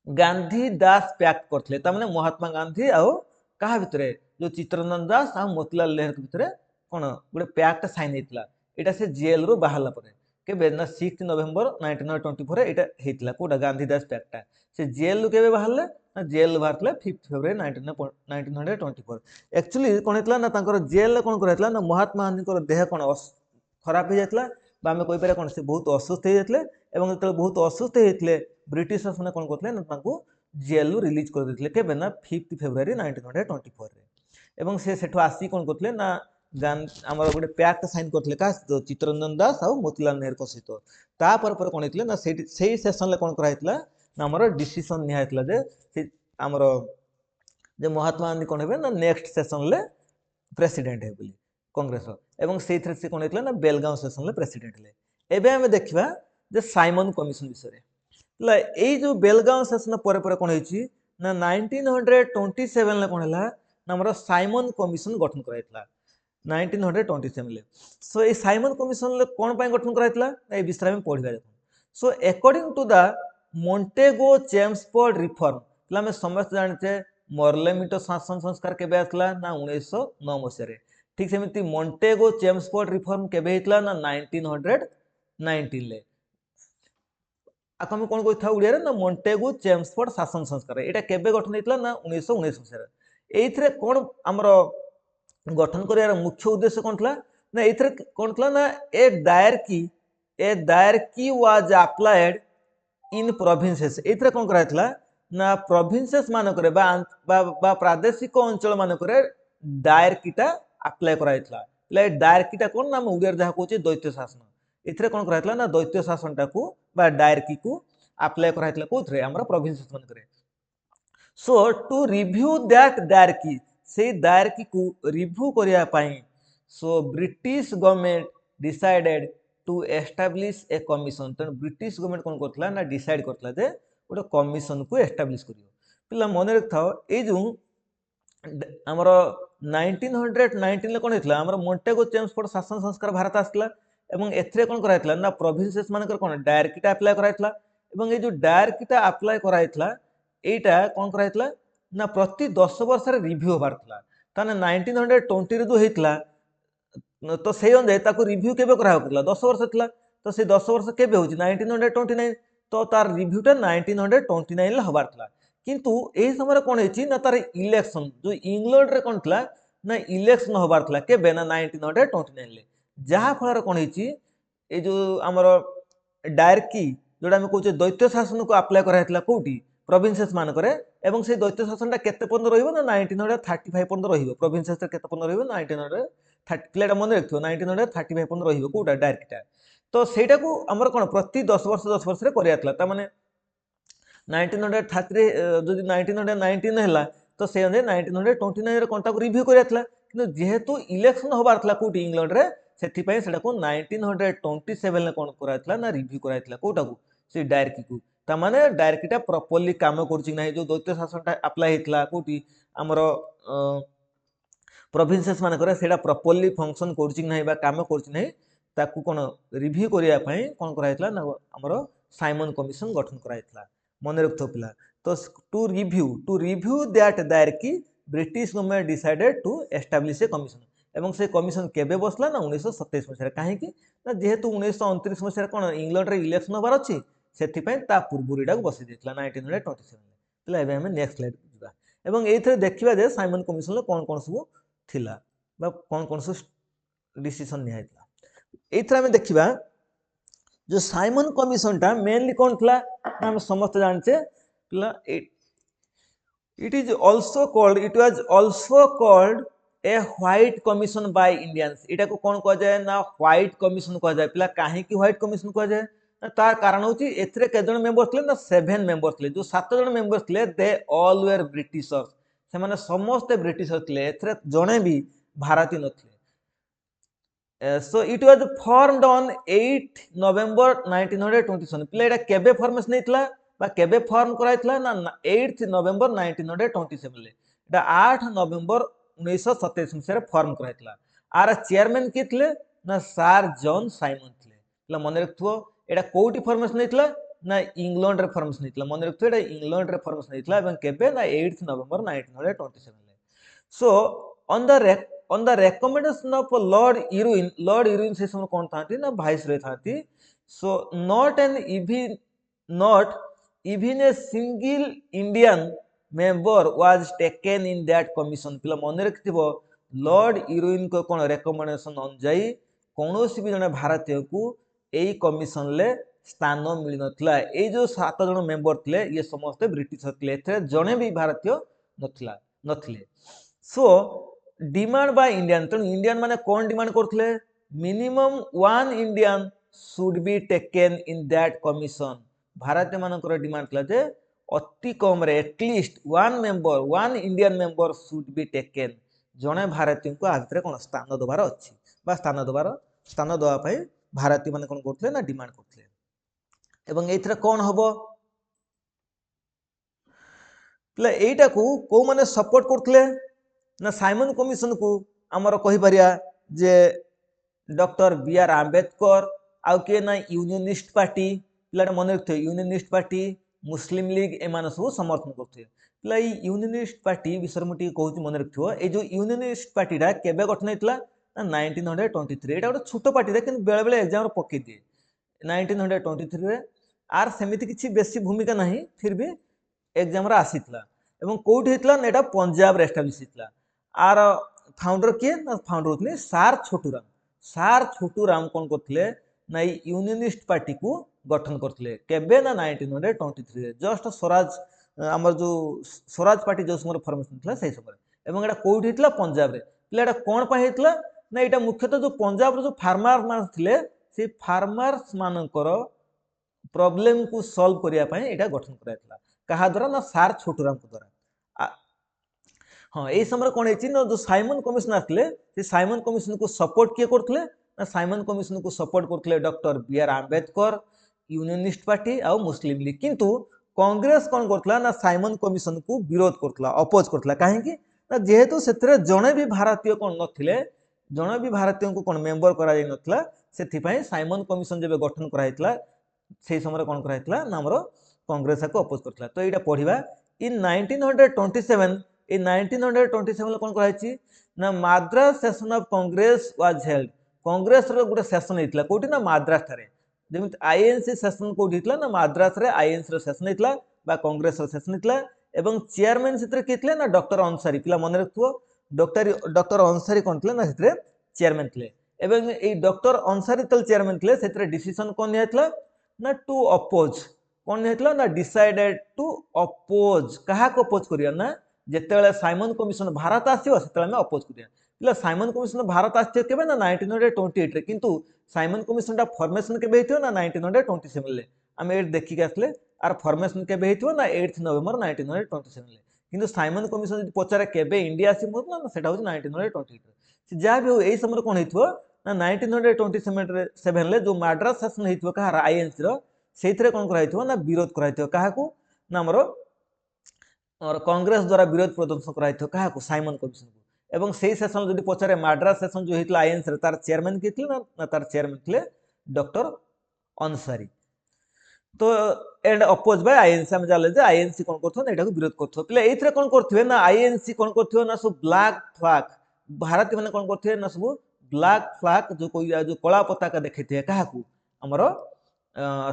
गांधी दास पैक्ट करते मैंने महात्मा गांधी आउ क्या भितर जो चित्तरंजन दास आ मोतीलाल नेहरू भितर कौन गोटे पैक्ट साइन होता यहाँ से जेल रू बाहर पर के ना 6 नवेम्बर 1924 यहाँ होता कौटा गांधीदास पैक्टा से जेल रू के बाहर ना जेल बाहर 5 फेब्रुआरी 1924 एक्चुअली कौन होता ना जेल कौन कराइला ना महात्मा गांधी देह कौन खराब हो जाता आम कहीपर कौन से बहुत असुस्थ हो जाते जो बहुत असुस्थ होते ब्रिटिश मैंने कौन करते ना जेल रिलीज कर देते केबे ना 5 फेब्रुआरी 1924 एवं से सेठु आसी कौन करते ना आम गोटे पैक्ट साइन करते क्या चित्तरंजन दास आ मोतीलाल नेहरू सहित तापर कौन होता ना से सेसन कौन कराइला ना आम डिसीजन निहला जे आमर जे महात्मा गांधी कौन हे ना नेक्स्ट सेसन प्रेसिडेंट है बोली कांग्रेस एवं से कौन होता ना बेलगांव सेसन प्रेसिडेंट हेले। एबे आम देखा जे साइमन कमिशन विषय यही जो बेलगांव सेशन पर कौन होती ना 1927 कौन है ना आम साइमन कमिशन गठन कराइला 1927 सो ये साइमन कमिशन कौन पाई गठन कराइला ए विषय में पढ़ा देख so according to the Montagu Chelmsford reform आम समस्त जानते मॉर्लेमिटो शासन संस्कार केबे आसला ना 1909 मसीह ठीक सेमती मोंटेगो चेम्सफोर्ड रिफॉर्म केबे हितला ना 1919 ले आक आम कौन कही ओडिया ना मोंटेगो चेम्सफोर्ड शासन संस्कार यहाँ केबे गठन होता ना 1919 मसीह ये कौन आमर गठन कर मुख्य उद्देश्य कौन था ना ये कौन था ना a diarchy was applied in provinces ये कौन कराइला ना प्रोविंसेस मानक प्रादेशिक अंचल मानक डायरकीटा अप्लाई कराइला डायरकीटा कौन ना ओडिया जहाँ कहे दैत्य शासन ये कौन कराइला ना दैत्य शासनटा को डायरकी को अप्लाई कराइला कौन आम प्रोविंसेस मानक so to review that diarchy से डायरकी को रिव्यू करने so British government decided to establish a commission तेणु ब्रिटिश गवर्नमेंट कौन करता ना डिसाइड करता जे गोटे कमिशन को एस्टाब्लिश कर पिला मन रखा ये जो आमर 1919 कौन होता आम मोंटेगो चेम्सफोर्ड शासन संस्कार भारत आसला एवं एथरे कौन कराइला ना प्रोविंसेस मानकर कौन डायरकीटा अप्लाई कराइला एवं ये जो डायरकीटा अप्लाई कराइला एटा कौन कराइला ना प्रति 10 वर्ष रिव्यू होबार था 1920 जो होता तो से अनुसार रिव्यू केबे करा 10 वर्ष था तो से 10 वर्ष केबे होची 1929 तो तार रिव्यूटा 1929 हबार था किंतु यही समय कौन होची ना तार इलेक्शन जो इंग्लैंड रे कौन था ना इलेक्शन हबार था केबे ना 1929 जहाँ फल कौन होची ये जो आमर डायरकी जोड़ा आम कहे दैत्य शासन को अप्लाई कराइला कौटी प्रोविंसेस मानक एवं से दैत्य शासन केते पर्यंत रहिबो ना 1935 पर्यंत रहिबो प्रोविंसेस केते पर्यंत रहिबो 1930 प्लेटा मन रखियो 1935 पर्यंत रहिबो कोटा डायरेक्टा तो सेटा को हमर कोन प्रति 10 वर्ष रे करिया तला ता माने 1930 रे जदि 1919 हैला तो से 1929 रे कोनटा को रिव्यू करिया तला किंतु जेहेतु इलेक्शन होबार तला कोटी इंग्लैंड रे सेथि पय सेटा को 1927 ले कोन कराया तला ना रिव्यू कराया तला कोटा को से डायरेक्ट को ता माने डायरेक्टटा प्रॉपर्ली काम करछि नै जो द्वैत शासनटा अप्लाई हेतला कोटी हमर प्रोविंसेस मान करे सेटा प्रॉपर्ली फंक्शन करछि नै बा काम करछि नै ताकू कोन रिव्यू करिया पय कोन करायतला ना हमर साइमन कमिशन गठन करायतला मन रखथो पिला तो to review that directly British government decided to establish a commission एवं से कमिशन केबे बसला ना 1927 मसिया काहे कि ना जेहेतु 1929 मसिया कोन इंग्लैंड रे इलेक्शन होबार अछि सेथि पय ता पूर्वरीडा को बसि देतला 1927 पिला एबे हम नेक्स्ट स्लाइड जिबा एवं एथरे देखिबा जे साइमन कमिशन ले कोन कोन सब थिला बा कोन कोन सब डिसीजन नियाइतला एथरे हम देखिबा जो साइमन कमिशन टा मेनली कोन थला हम समस्त जानचे पिला it was also called a white commission by Indians इटा को कोन कह जाय ना व्हाइट कमिशन कह जाय पिला काहे कि व्हाइट कमिशन कह जाय तार कारण होची एथरे के जण मेंबर थले ना 7 मेंबर थले जो 7 जण मेंबर थले दे ऑल वेर ब्रिटिशर्स से माने समस्त ब्रिटिशर थले एथरे जणे भी भारतीय नथले so it was formed on 8 November 1927 पिला एटा केबे फॉर्मेशन हेतला बा केबे फॉर्म कराइतला ना 8 नवंबर 1927 ले एटा 8 नवंबर 1927 मसिया फॉर्म कराइतला आर चेयरमैन के थले ना सर जॉन साइमन थले पिला मन रखथो एटा कोठी फॉर्मेशन हेतला ना इंग्लैंड रे फॉर्मेशन हेतला मन रखथो एटा इंग्लैंड रे फॉर्मेशन हेतला एवं केबे ना 8 नवंबर 1927 ले सो on the recommendation of Lord Irwin से समय कौन था ना वाइस रहे था so not even a single Indian member was taken in that commission पिला मन रखिथिबो लॉर्ड इरविन को कोन रेकमेंडेशन अनुसार कोनोसी भी जने भारतीय को एई कमिशन ले स्थान मिल नथला ए जो 7 जन मेंबर थले ये समस्त ब्रिटिश थले एथे जने भी भारतीय नथले सो डिमांड बाय इंडियन तो इंडियन माने कोन डिमांड करथले minimum 1 Indian should be taken in that commission भारतीय मानकर डिमांड थला जे अति कम रे at least 1 Indian member should be taken जने भारतीय को आभितरे कोन स्थान दबार अछि बा स्थान दबा पय भारतीय माने कोन करथले ना डिमांड करथले एवं एथरे कोन हबो प्ले एटा को को माने सपोर्ट करथले ना साइमन कमिशन को आमर कहि परिया जे डॉक्टर बी आर आंबेडकर आउ के ना यूनियनिस्ट पार्टी पिलाटा मन रखथे यूनियनिस्ट पार्टी मुस्लिम लीग एमान सब समर्थन करथे पिला यूनियनिस्ट पार्टी विषय मुटी कहूची मन रखथो ए जो यूनियनिस्ट पार्टीटा केबे गठन हेतला ना 1923 एटा गोटे छोटो पार्टी रे किन बेले बेले एग्जाम रे पक्के दिए 1923 रे आर सेमिति किछि बेसी भूमिका नाही फिर भी एग्जाम रे आसीतला एवं कोठी हेतला नेटा पंजाब रे एस्टैब्लिश हेतला आर फाउंडर के ना फाउंडर होतले सार छोटूराम कोन करथले ना यूनियनिस्ट पार्टी को गठन करथले केबे ना 1923 रे जस्ट स्वराज हमर जो स्वराज पार्टी जो समय फॉर्मेशन थला सही समय एवं एटा कोठी हेतला पंजाब रे पिला एटा कोन पय हेतला ना एटा मुख्यतः जो पंजाब रो जो फार्मर मान थिले से फार्मर्स मानकर प्रॉब्लम को सॉल्व करिया पय एटा गठन करायतला कहा द्वारा ना सार छोटूराम को द्वारा हाँ ए समय कोन हेछि ना जो साइमन कमिशन आथले से साइमन कमिशन को सपोर्ट किए करथले ना साइमन कमिशन को सपोर्ट करथले doctor B R Ambedkar unionist party आ मुस्लिम लीग किंतु कांग्रेस कोन करथला ना साइमन कमिशन को विरोध करथला अपोज करथला काहे कि ना जेहेतु सेतरे जणे भी भारतीय कोन नथिले जणे भी भारतीय को कोन मेंबर करा जाय नथला सेथि पय साइमन कमिशन जेबे गठन करा हितला सेही समय कोन करा हितला ना हमरो कांग्रेस को अपोज करथला तो एटा पढिबा इन 1927 in 1927 कोन कराइछि ना Madras session of Congress was held Congress रो गुटे सेशन हेतला कोठी ना माद्रास थारे जेमित आईएनसी सेशन कोठी हेतला ना माद्रास रे आईएनसी रो सेशन हेतला बा कांग्रेस रो सेशन हेतला एवं चेयरमैन सेतरे केतले ना डॉक्टर अंसारी पिला मन रखथो डॉक्टर अंसारी कोन थले ना सेतरे चेयरमैन थले एवं ए डॉक्टर अंसारी तल चेयरमैन थले सेतरे डिसीजन कोन हेतला ना टू अपोज कोन हेतला ना डिसाइडेड टू अपोज कहा को अपोज करिया ना जेतेले साइमन कमिशन भारत आसीओ सेतेले हम अपोज करिया पिला साइमन कमिशन भारत आछे केबे ना 1928 रे किंतु साइमन कमिशन फॉर्मेशन केबे हेतियो ना 1927 ले आम ये देखिक आसले आर फॉर्मेशन केबे हेतियो ना 8 नवेम्बर 1927 ले किंतु साइमन कमिशन जब पचारे केबे इंडिया आसीबो ना सेटा होची 1928 से जहाँ भी हो एई समय कोन हेतियो ना 1927 ले जो मद्रास शासन हेतियो कहार आईएनसी रो सेथिरे कोन करा हेतियो ना विरोध करा हेतियो काहाकू ना हमरो और कांग्रेस द्वारा विरोध प्रदर्शन कराइथियो काहाकू साइमन कमिशन को एवं सेही सेशन जदि पचारे मद्रास सेशन जो हेतिला आईएनसी तार चेयरमैन किए थिले ना तार चेयरमैन थिले डॉक्टर अंसारी तो एंड अपोज बाय आईएनसी हम जाले जे आईएनसी कोन करथो ना एटाको विरोध करथो पिले एथरे कोन करथिबे ना आईएनसी कोन करथिबे ना सब ब्लैक फ्लैग भारतीय माने कोन करथिबे ना सब ब्लैक फ्लैग जो कोई जो कला पताका देखैथिबे काहाकू हमरो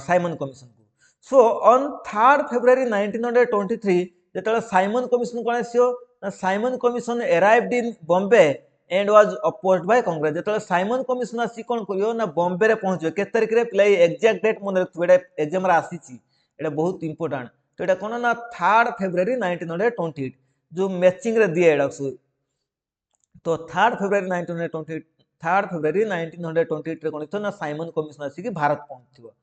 साइमन कमिशन को सो ऑन 3 February 1923 जेतले साइमन कमिशन कोन आसियो Simon commission arrived in Bombay and was opposed by Congress जेतले साइमन कमिशन आसी कोन करियो ना बॉम्बे रे पहुंचो के तारिख रे प्ले एग्जैक्ट डेट मन रखथबे एग्जाम रे आसीची एटा बहुत इंपोर्टेंट तो एटा कोन ना 3 February 1928 जो मैचिंग रे दिए एडा तो 3 February 1928 3 February 1928 रे कोन ना साइमन कमिशन आसी कि भारत पहुंचथिबो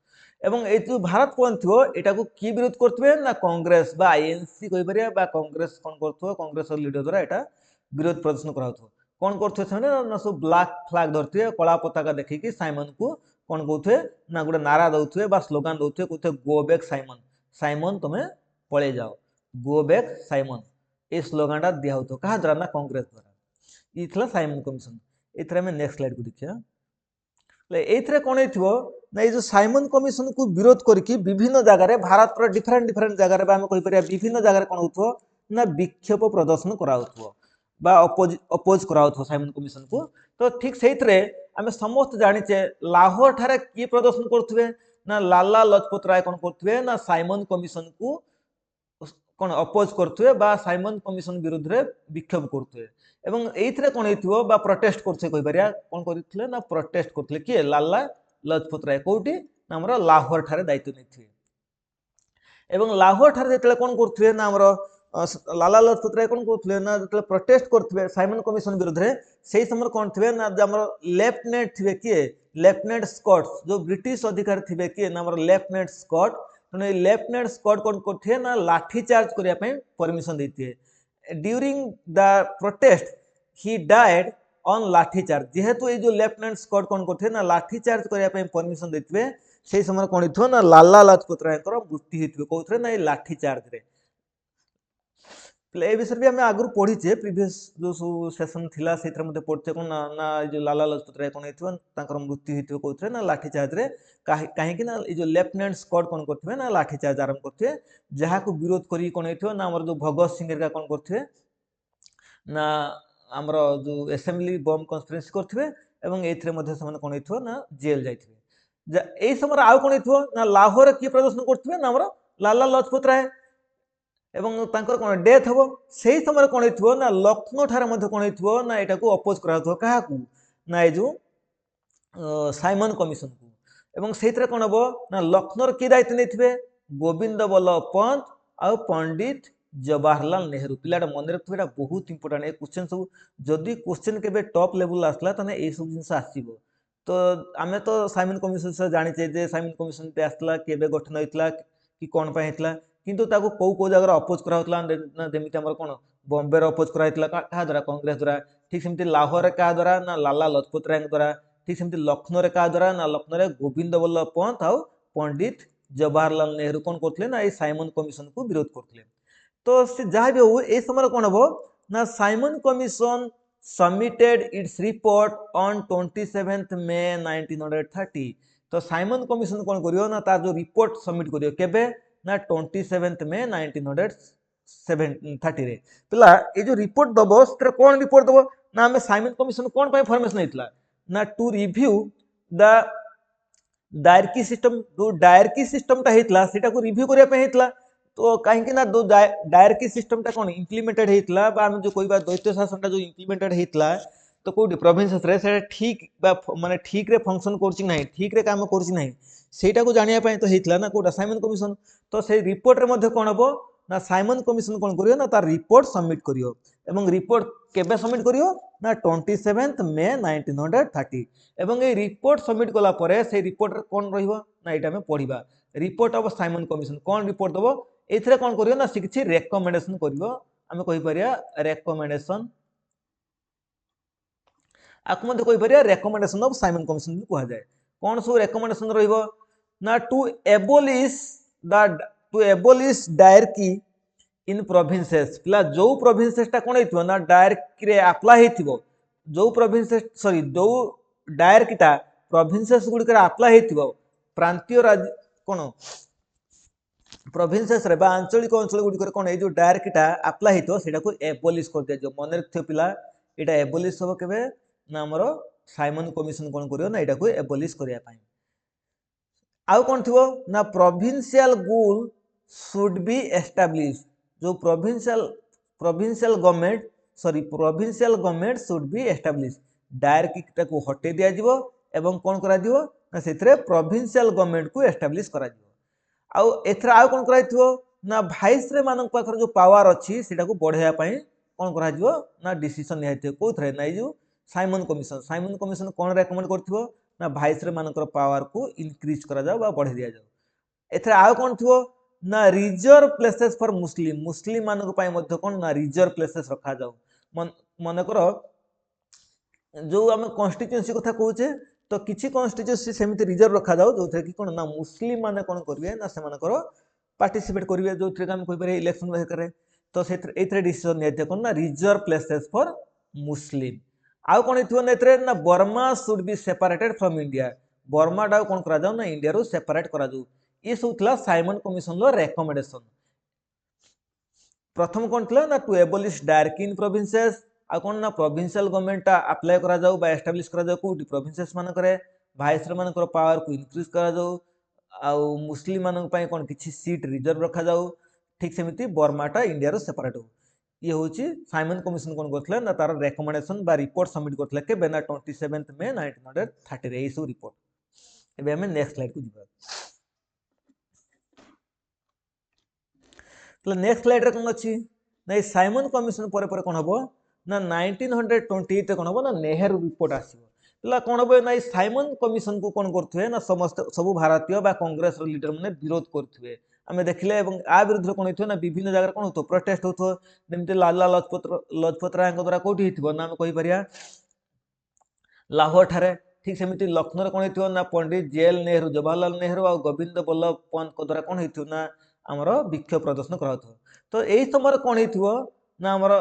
एवं ए जो भारत पहुंचथिबो एटा को की विरोध करथबे ना कांग्रेस बा आईएनसी कहि परिया बा कांग्रेस कोन करथबो कांग्रेस लीडर द्वारा एटा विरोध प्रदर्शन कराउथबो कोन करथबे छने ना सब ब्लैक फ्लैग धरथबे कला पताका देखि कि साइमन को कोन कहथबे ना गुडा नारा दउथबे बा स्लोगन दउथबे कहथबे गो बैक साइमन साइमन तुमे पळे जाओ गो बैक साइमन ए स्लोगनटा दिया होतो कहा द्वारा ना कांग्रेस द्वारा इथला साइमन कमिशन एथरे में नेक्स्ट स्लाइड को देखिया एथरे कोन हेथिबो ना ये जो साइमन कमिशन को विरोध करके विभिन्न जगह रे भारत रो डिफरेंट डिफरेंट जगह रे हम कहि परिया विभिन्न जगह रे कोन होथो ना विक्षोभ प्रदर्शन कराउथो बा अपोज कराउथो साइमन कमिशन को तो ठीक सेहितरे आमे समस्त जानिचे लाहौर ठारे की प्रदर्शन करथबे ना लाला लजपत राय कोन करथबे ना साइमन कमिशन को कोन अपोज करथबे बा साइमन कमिशन विरुद्ध रे विक्षोभ करथबे एवं एइथरे कोन हेथिबो बा प्रोटेस्ट करथे कहि परिया कोन करथिले ना प्रोटेस्ट करथिले कि लाला लजपत राय कोठी ना हमर लाहौर ठारे दायित्व नेथिबे एवं लाहौर ठारे जेतले कोन करथिबे ना हमर लाला लजपत राय कोन करथिले ना जेतले प्रोटेस्ट करथिबे साइमन कमिशन विरुद्ध रे सेही समय कोन थिबे ना हमर लेफ्टिनेंट थिबे कि लेफ्टिनेंट स्कॉट जो ब्रिटिश अधिकारी थिबे कि ना हमर लेफ्टिनेंट स्कॉट तो लेफ्टिनेंट स्कॉट कोन करथे ना लाठी चार्ज करिया पय परमिशन देथिए during the protest he died on lathi charge जेहेतु ये जो लेफ्टिनेंट स्कॉट कोन करथे ना लाठी चार्ज करिया पय परमिशन देथिबे सेही समय कोन हिथो ना लाला लजपत राय कर मृत्यु हिथबे कोथरे ना ये लाठी चार्ज रे ए विषय भी हमें आगु पढ़ीचे प्रीवियस जो सेशन थिला सेथरे मध्ये पढ़ते कोन ना जो लाला लजपत राय कोन हेथिबो तांकर मृत्यु हेथिबो कोथरे ना लाठी चार्ज रे काहे कि ना ये जो लेफ्टिनेंट स्कॉट कोन करथिबे ना लाठी चार्ज आरंभ करथिबे जहा को विरोध करी कोन हेथिबो ना हमर जो भगत सिंह का कोन करथिबे ना हमर जो असेंबली बम कॉन्स्पिरेसी करथिबे एवं एथरे मध्ये समान कोन हेथिबो ना जेल जाइथिबे ए समय आउ कोन हेथिबो ना लाहौर की प्रदर्शन करथिबे ना हमर लाला लजपत राय एवं तांकर कोन डेथ हबो सेही समय कोन हेथिबो ना लखनऊ ठारे मध्ये कोन हेथिबो ना एटा को अपोज कराथो काहाकू ना ए जो साइमन कमिशन को एवं सेहितरे कोन हबो ना लखनऊ की दायित्व नेथिबे गोविंद बल्लभ पंत आ पंडित जवाहरलाल नेहरू पिलाटा मन रखथबे एटा बहुत इंपोर्टेंट ए क्वेश्चन सब जदि क्वेश्चन केबे टॉप लेवल आसला तने ए सब जिंस आसीबो तो आमे तो साइमन कमिशन से जानिचे जे साइमन कमिशन ते आसला केबे गठन होइतला कि कोन पय हेतला किंतु ताको को जगह अपोज करा होतला ना जेमिति हमर कोन बॉम्बे रे अपोज करा हेतला का द्वारा कांग्रेस द्वारा ठीक सेमति लाहौर रे का द्वारा ना लाला लजपत राय द्वारा ठीक सेमति लखनऊ रे का द्वारा ना लखनऊ रे गोविंद बल्लभ पंत आ पंडित जवाहरलाल नेहरू कोन करथले ना ए साइमन कमिशन को विरोध करथले तो से जहा भी हो ए समय कोन हबो ना Simon commission submitted its report on 27th May 1930 तो साइमन कमिशन कोन करियो ना तार जो रिपोर्ट सबमिट करियो केबे ना 27th May 1930 रे पिला ए जो रिपोर्ट दबो सेत्र कोन रिपोर्ट दबो ना हमें साइमन कमिशन कोन पय फॉर्मेशन हेतला ना to review the diarchy system जो डायरकी सिस्टम ता हेतला सेटा को रिव्यू करिया पे हेतला तो कहीं ना दो डायरकी सिस्टम ता कोन इंप्लीमेंटेड हेतला बा हम जो कोई बा दैत्य शासन ता जो इंप्लीमेंटेड हेतला तो कोडी प्रोविंस रे से ठीक बा माने ठीक रे फंक्शन करछि नाही ठीक रे काम करछि नाही सेटा को जानिया पय तो हेतला ना कोड असाइनमेंट कमिशन तो से रिपोर्ट रे मध्ये कोन हबो ना साइमन कमिशन कौन करियो ना तार रिपोर्ट सबमिट करियो एवं रिपोर्ट केबे सबमिट करियो ना 27 मे 1930 एवं ए रिपोर्ट सबमिट कला परे से रिपोर्ट कौन रहिबो ना एटा में पढिबा रिपोर्ट ऑफ साइमन कमिशन कौन रिपोर्ट दबो एथरे कौन करियो ना किछि रेकमेंडेशन करियो आमे कहि परिया रेकमेंडेशन आकु मते कहि परिया रेकमेंडेशन ऑफ साइमन कमिशन भी कहा जाए कौन सब रेकमेंडेशन रहिबो ना to abolish diarchy in provinces पिला जो प्रोविंसेस टा कोन हेतिबो ना डायरकी रे अप्लाई हेतिबो जो प्रोविंसेस सॉरी जो डायरकी टा प्रोविंसेस गुडी करे अप्लाई हेतिबो प्रांतीय राज्य कोन प्रोविंसेस रे बा आंचलिक अंचल गुडी करे कोन ए जो डायरकी टा अप्लाई हेतिबो सेटा को एबोलिश कर दिया जो मन रखियो पिला एटा एबोलिश हो केबे ना हमरो साइमन कमिशन कोन करियो ना एटा को एबोलिश करिया पाई आउ कौन थी ना प्रोविंशियल गुल शुड बी एस्टाब्लिश जो provincial government should be establish direct को हटे दिया जिवो एवं कौन करा दिवो ना सेथरे प्रोविंशियल गवर्नमेंट को एस्टाब्लिश करा दिवो आउ एथरे आउ कौन करा दिवो ना भाइसरे मानक पाखर जो पावर अछि सेटा को बढ़ाया पई कौन करा दिवो ना डिसीजन निया कोथरे ना जो साइमन कमिशन कौन रेकमेंड करथिवो ना भाइसरे मानकर पावर को इनक्रीज करा जाओ बा बढ़े दिया जाओ एथरे आउ कौन थिवो ना रिजर्व प्लेसेस फॉर मुस्लिम मानक पई मध्ये कोन ना रिजर्व प्लेसेस रखा जाओ मन करो जो हम कॉन्स्टिट्यूएंसी कथा कहूचे तो किछि कॉन्स्टिट्यूएंसी सेमिति रिजर्व रखा जाओ जो कि कोन ना मुस्लिम माने कोन करबे ना से मानकर पार्टिसिपेट करबे जो कि हम कहि पारे इलेक्शन में करे तो से एथरे डिसीजन निया कोन ना रिजर्व प्लेसेस फॉर मुस्लिम आउ कौन थी नेत्रे ना Burma should be separated from India Burma टा कौन करा जाऊ ना इंडिया रो सेपरेट करा जाऊ ये सब थला साइमन कमिशन लो रेकमेंडेशन प्रथम कौन थला ना to abolish diarchy in provinces आ कौन ना प्रोविंशियल गवर्नमेंट टा अप्लाई करा जाऊ बा एस्टैब्लिश करा जाऊ कोठी प्रोविंसेस मान करे भाइसर मान कर पावर को इंक्रीज करा जाऊ आ मुस्लिम मान पई कौन किछि सीट रिजर्व रखा जाऊ ठीक सेमिति बर्मा टा इंडिया रो सेपरेट हो ये होची साइमन कमिशन कोन करथले ना तार रेकमेंडेशन बा रिपोर्ट सबमिट करथले के बेना 27 मे 1930 रे इस रिपोर्ट एबे हम नेक्स्ट स्लाइड को जिबा तो नेक्स्ट स्लाइड रे कोन अछि ना साइमन कमिशन परे परे कोन हबो ना 1928 ते कोन हबो ना नेहरू रिपोर्ट आसीबो तला कोन हबो ना साइमन कमिशन को कोन करथुए ना समस्त सब भारतीय बा कांग्रेस रो लीडर माने विरोध करथुए आमे देखले एवं आ विरुद्ध कोन हेथो ना विभिन्न जगह कोन होतो प्रोटेस्ट होतो जेमते लाला लजपत राय द्वारा कोठी हितबो ना हम कहि परिया लाहौर ठारे ठीक सेमिति लखनऊ कोन हेथो ना पंडित जेल नेहरू जवाहरलाल नेहरू आ गोविंद बल्लभ पंत को द्वारा कोन हेथो ना हमरो विक्षोभ प्रदर्शन करातो तो एई समय कोन हेथो ना हमरो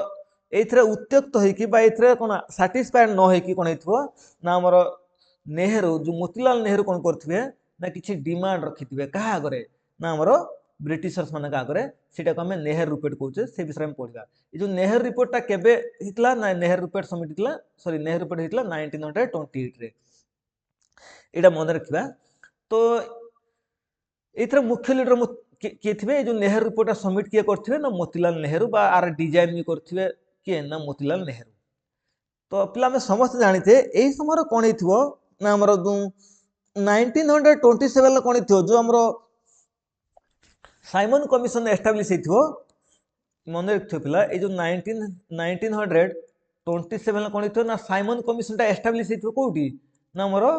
एथरे उत्त्यक्त होइकी बा एथरे कोन सैटिस्फाइड न होइकी कोन हेथो ना हमरो नेहरू जो मोतीलाल नेहरू कोन करथिबे ना किछि डिमांड रखिथिबे कहा आगरे ना हमरो ब्रिटिशर्स मान आगरे सेटा को हम नेहरू रिपोर्ट कहूचे से विषय में पढ़िबा ए जो नेहरू रिपोर्ट ता केबे हितला ना नेहरू रिपोर्ट सबमिट हितला सॉरी नेहरू रिपोर्ट हितला 1928 रे एटा मन रखिबा तो एथरे मुख्य लीडर के थिबे जो नेहरू रिपोर्ट सबमिट किए करथिबे ना मोतीलाल नेहरू बा आर डिजाइन भी करथिबे के ना मोतीलाल नेहरू तो पिला में समस्त जानिते एही समय कोन हितबो ना हमरो 1927 कोन हितबो जो हमरो साइमन कमिशन एस्टैब्लिश हितबो मन रखियो पिला ए जो 1927 कोन हितबो ना साइमन कमिशन ता एस्टैब्लिश हितबो कोठी ना हमरो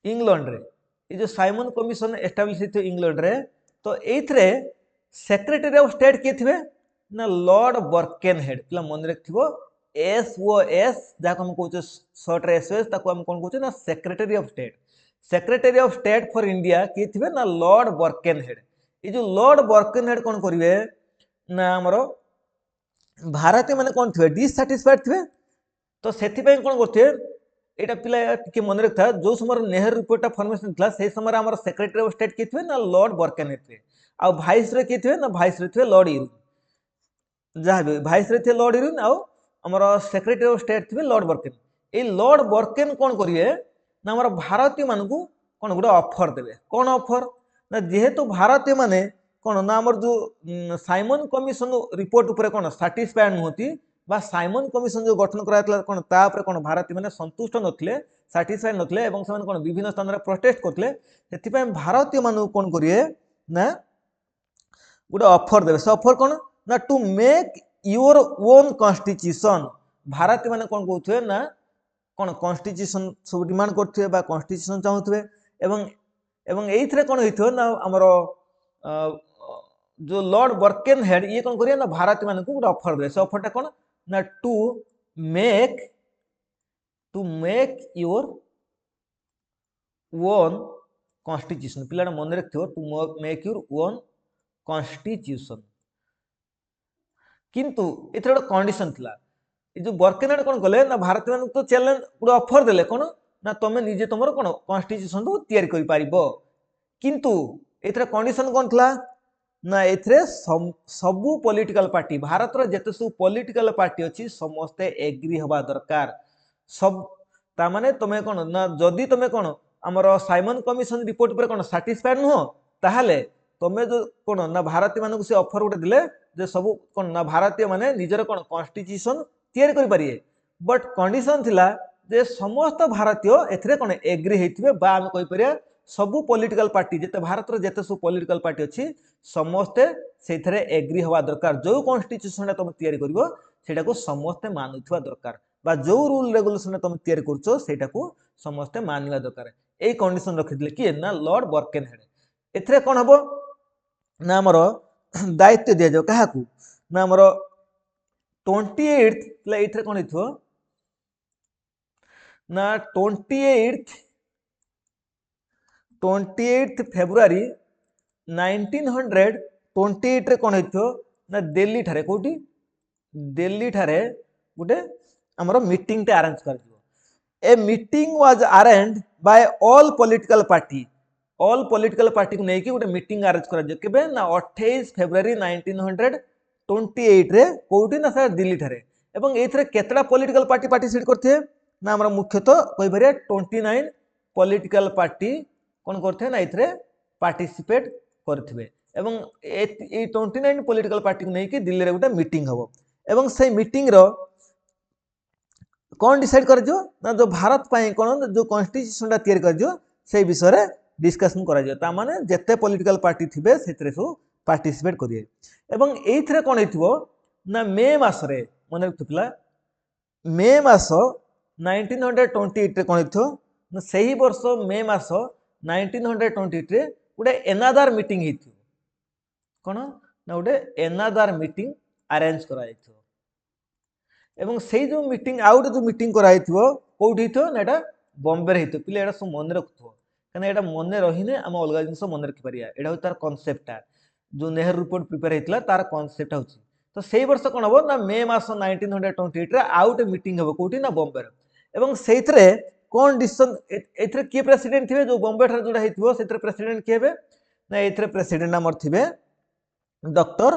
इंग्लैंड रे ये जो साइमन कमिशन एस्टैब्लिश हितो इंग्लैंड रे तो एथरे सेक्रेटरी ऑफ स्टेट के थिबे ना लॉर्ड बर्केनहेड पिला मन रखिबो एसओएस जाको हम कहउछ शॉर्ट रे एसओएस ताको हम कोन कहउछ ना secretary of state for India के थिबे ना लॉर्ड बर्केनहेड ये जो लॉर्ड बर्केनहेड कोन करिवे ना हमरो भारतीय माने कोन थिबे डिससैटिस्फाइड थिबे तो सेथि पे कोन करथिबे एटा पिला के मन रखता जो समय नेहरू रिपोर्ट ता फॉर्मेशन थला से समय हमर सेक्रेटरी ऑफ स्टेट के थिबे ना लॉर्ड बर्केनहेड थे आ वाइस रे के थिबे ना वाइस रे थिबे लॉर्ड इरविन जहा भी वाइस रे थे लॉर्ड इरविन आ हमर सेक्रेटरी ऑफ स्टेट थिबे लॉर्ड बर्केन ए लॉर्ड बर्केन कोन करिवे ना हमर भारतीय मानकू कोन गुडा ऑफर देबे कोन ऑफर ना जेहेतु भारतीय माने कोन ना हमर जो साइमन कमिशन रिपोर्ट ऊपर कोन सैटिस्फाइड नहोती बा साइमन कमिशन जो गठन करायतला कोन ता ऊपर कोन भारतीय माने संतुष्ट नथले सैटिस्फाइड नथले एवं से कोन विभिन्न स्थान रे प्रोटेस्ट करथले सेति पे भारतीय मानू कोन करिए ना गोटे ऑफर देवे से ऑफर कौन ना to make your own constitution भारतीय माने कौन कहते ना कौन कॉन्स्टिट्यूशन सब डिमांड करते बा कॉन्स्टिट्यूशन चाहूथे एवं एइथरे कौन होइथो ना हमर जो लॉर्ड बर्केनहेड ये कौन करिया ना भारतीय मानक गोटे ऑफर दे से ऑफरटा कौन ना to make your own constitution पिलाटा मन रखिथो to make your own constitution किंतु एथरे गोटे कंडीशन थिला ए जो बर्केनहेड कौन कले ना भारतीय मानक तो चैलेंज गोटे ऑफर देले कौन ना तुम निजे तुम कौन कॉन्स्टिट्यूशन तो तैयारी करि पारिबो किंतु एथरे कंडीशन कौन थिला ना एथरे सबु पॉलिटिकल पार्टी भारत रो जेते सब पॉलिटिकल पार्टी अछि समस्ते एग्री हवा दरकार सब ता माने तमे कोन ना जदी तमे कोन हमर साइमन कमिशन रिपोर्ट पर कोन सैटिस्फाइड नुह ताहाले तमे जो कोन ना भारतीय मानक से ऑफर उठे दिले जे सब कोन ना भारतीय माने निजर कोन कॉन्स्टिट्यूशन तैयारी करि पारिए बट कंडीशन थिला जे समस्त भारतीय एथरे कोन एग्री हेथिबे बा हम कहि परिया सबु पॉलिटिकल पार्टी जेते भारत रो जेते सब पॉलिटिकल पार्टी अछि समस्ते सेथरे एग्री हवा दरकार जो कॉन्स्टिट्यूशन तुम तैयारी करिवो सेटा को समस्ते मानुथवा दरकार बा जो रूल रेगुलेशन तुम तैयारी करछो सेटा को समस्ते मानिवा दरकार ए कंडीशन रखिदिले कि ना लॉर्ड बर्केनहेड एथरे कोन हबो ना हमर दायित्व दिया जाओ काहाकू ना हमर 28th ले एथरे कोन हिथो ना 28th फेब्रुआरी 1928 रे कोन हिथो ना दिल्ली ठारे कोठी दिल्ली ठारे गुटे हमर मीटिंग टे अरेंज कर दियो a meeting was arranged by all political party को नै कि गुटे मीटिंग अरेंज कर दियो केबे ना 28 फरवरी 1928 रे कोठी ना सर दिल्ली ठारे एवं एथरे केतडा पॉलिटिकल पार्टी पार्टिसिपेट करथे ना हमरा मुख्यतः कहि भरिया 29 पॉलिटिकल पार्टी कोन करथे ना एथरे पार्टिसिपेट करथिबे एवं ए 29 पॉलिटिकल पार्टी को नै कि दिल्ली रे गुटे मीटिंग हबो एवं से मीटिंग रो कौन डिसाइड कर जो ना जो भारत पाई कौन जो कॉन्स्टिट्यूशन ता तैयारी कर जो से विषय रे डिस्कशन करा जो ता माने जेते पॉलिटिकल पार्टी थिबे सेतरे सो पार्टिसिपेट करिए एवं एथरे कोन हेतिबो ना मे मास रे मन रखथिला मे मास 1928 रे कोन हेथो ना सेही वर्ष मे मास 1928 रे गुटे एनादर मीटिंग हेथि कोन ना गुटे एनादर मीटिंग अरेंज करा हेथि एवं से जो मीटिंग आउट जो मीटिंग कराई थो कोठी थो ना एटा बॉम्बे रे हितो पिले एटा सब मन रखथो कने एटा मन रहिने हम अलगा जिंस मन रखि परिया एटा हो तार कांसेप्ट जो नेहरू रिपोर्ट प्रिपेयर हेतला तार कांसेप्ट होची तो सेही वर्ष कोन हबो ना मे मास 1928 रे आउट मीटिंग हबो कोठी ना बॉम्बे रे एवं सेइथरे कोन डिसीजन एथरे के प्रेसिडेंट थिबे जो बॉम्बे ठार जोडा हेतिबो सेथरे प्रेसिडेंट के हेबे ना एथरे प्रेसिडेंट हमर थिबे डॉक्टर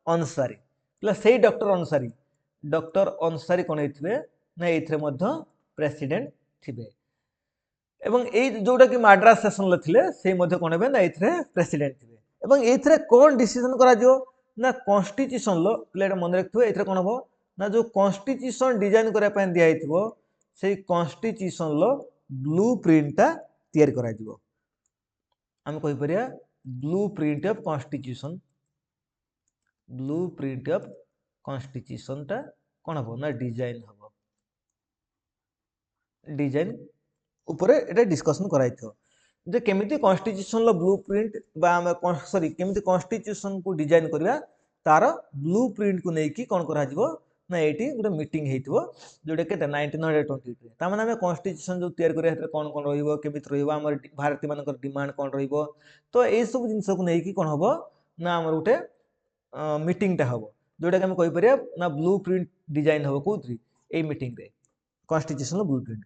अंसारी प्लस सेही डॉक्टर अंसारी कोन हेथिबे ना एथरे मध्य प्रेसिडेंट थिबे एवं ए जोटा कि मद्रास सेशन ले थिले से मध्य कोन हेबे ना एथरे प्रेसिडेंट थिबे एवं एथरे कोन डिसीजन करा जो ना कॉन्स्टिट्यूशन लो प्लेट मन रखथो एथरे कोन हबो ना जो कॉन्स्टिट्यूशन डिजाइन करा पय दिया हेतिबो से कॉन्स्टिट्यूशन लो ब्लूप्रिंट ता तैयार करा दिबो हम कहि परिया ब्लूप्रिंट ऑफ कॉन्स्टिट्यूशन ता कोन हबो ना डिजाइन हबो डिजाइन ऊपर एटा डिस्कशन कराइथो जे केमिति कॉन्स्टिट्यूशन लो ब्लूप्रिंट बा सॉरी केमिति कॉन्स्टिट्यूशन को डिजाइन करबा तार ब्लूप्रिंट को नै कि कोन करा जिवो ना एटी गुटे मीटिंग हेतिबो जोडे केते 1928 रे ता माने हम कॉन्स्टिट्यूशन जो तैयार करे हेते कोन कोन रहिबो केमिति रहिबो हमर भारतीय मानकर डिमांड कोन रहिबो तो ए सब जिंस को नै कि कोन हबो ना हमर गुटे मीटिंग ता हबो जोटा कि हम कहि परिया ना ब्लूप्रिंट डिजाइन हबो कोथि ए मीटिंग रे कॉन्स्टिट्यूशन ब्लूप्रिंट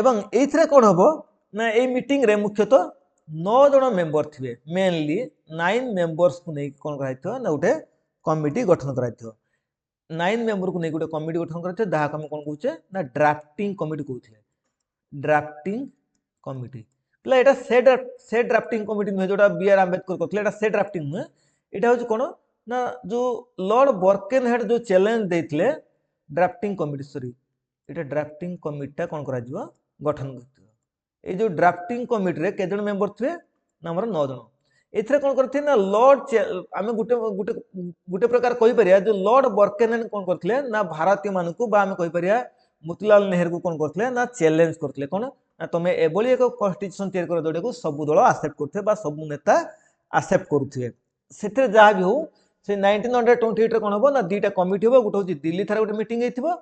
एवं एथरे कोन हबो ना ए मीटिंग रे मुख्यतः 9 जण मेंबर थिबे मेनली 9 मेंबर्स को नै कोन कराइथो ना उठे कमिटी गठन कराइथो 9 मेंबर को नै गुटे कमिटी गठन कराइथो दाहा हम कोन कहूचे ना ड्राफ्टिंग कमिटी कहउथिले ड्राफ्टिंग कमिटी प्ले एटा से ड्राफ्टिंग कमिटी न जोटा बी आर अंबेडकर करथले एटा से ड्राफ्टिंग न एटा होच कोन ना जो लॉर्ड बर्केनहेड जो चैलेंज देथिले ड्राफ्टिंग कमिटी सॉरी एटा ड्राफ्टिंग कमिटी कोन करा जिवो गठन करथिबो ए जो ड्राफ्टिंग कमिटी रे केजन मेंबर थिबे ना हमर 9 जण एथरे कोन करथिले ना लॉर्ड आमे गुटे गुटे गुटे प्रकार कहि परिया जो लॉर्ड बर्केनन कोन करथिले ना भारतीय मानकु बा आमे कहि परिया मोतीलाल नेहरू को कोन करथिले ना चैलेंज करथिले कोन ना तमे एबोली एक कॉन्स्टिट्यूशन तैयार कर जोडे को सब दल एक्सेप्ट करथे बा सब नेता एक्सेप्ट करूथिले सेते जहा भी हो से 1928 रे कोन हबो ना दुटा कमिटी हबो गुटे होची दिल्ली थारे गुटे मीटिंग हेथिबो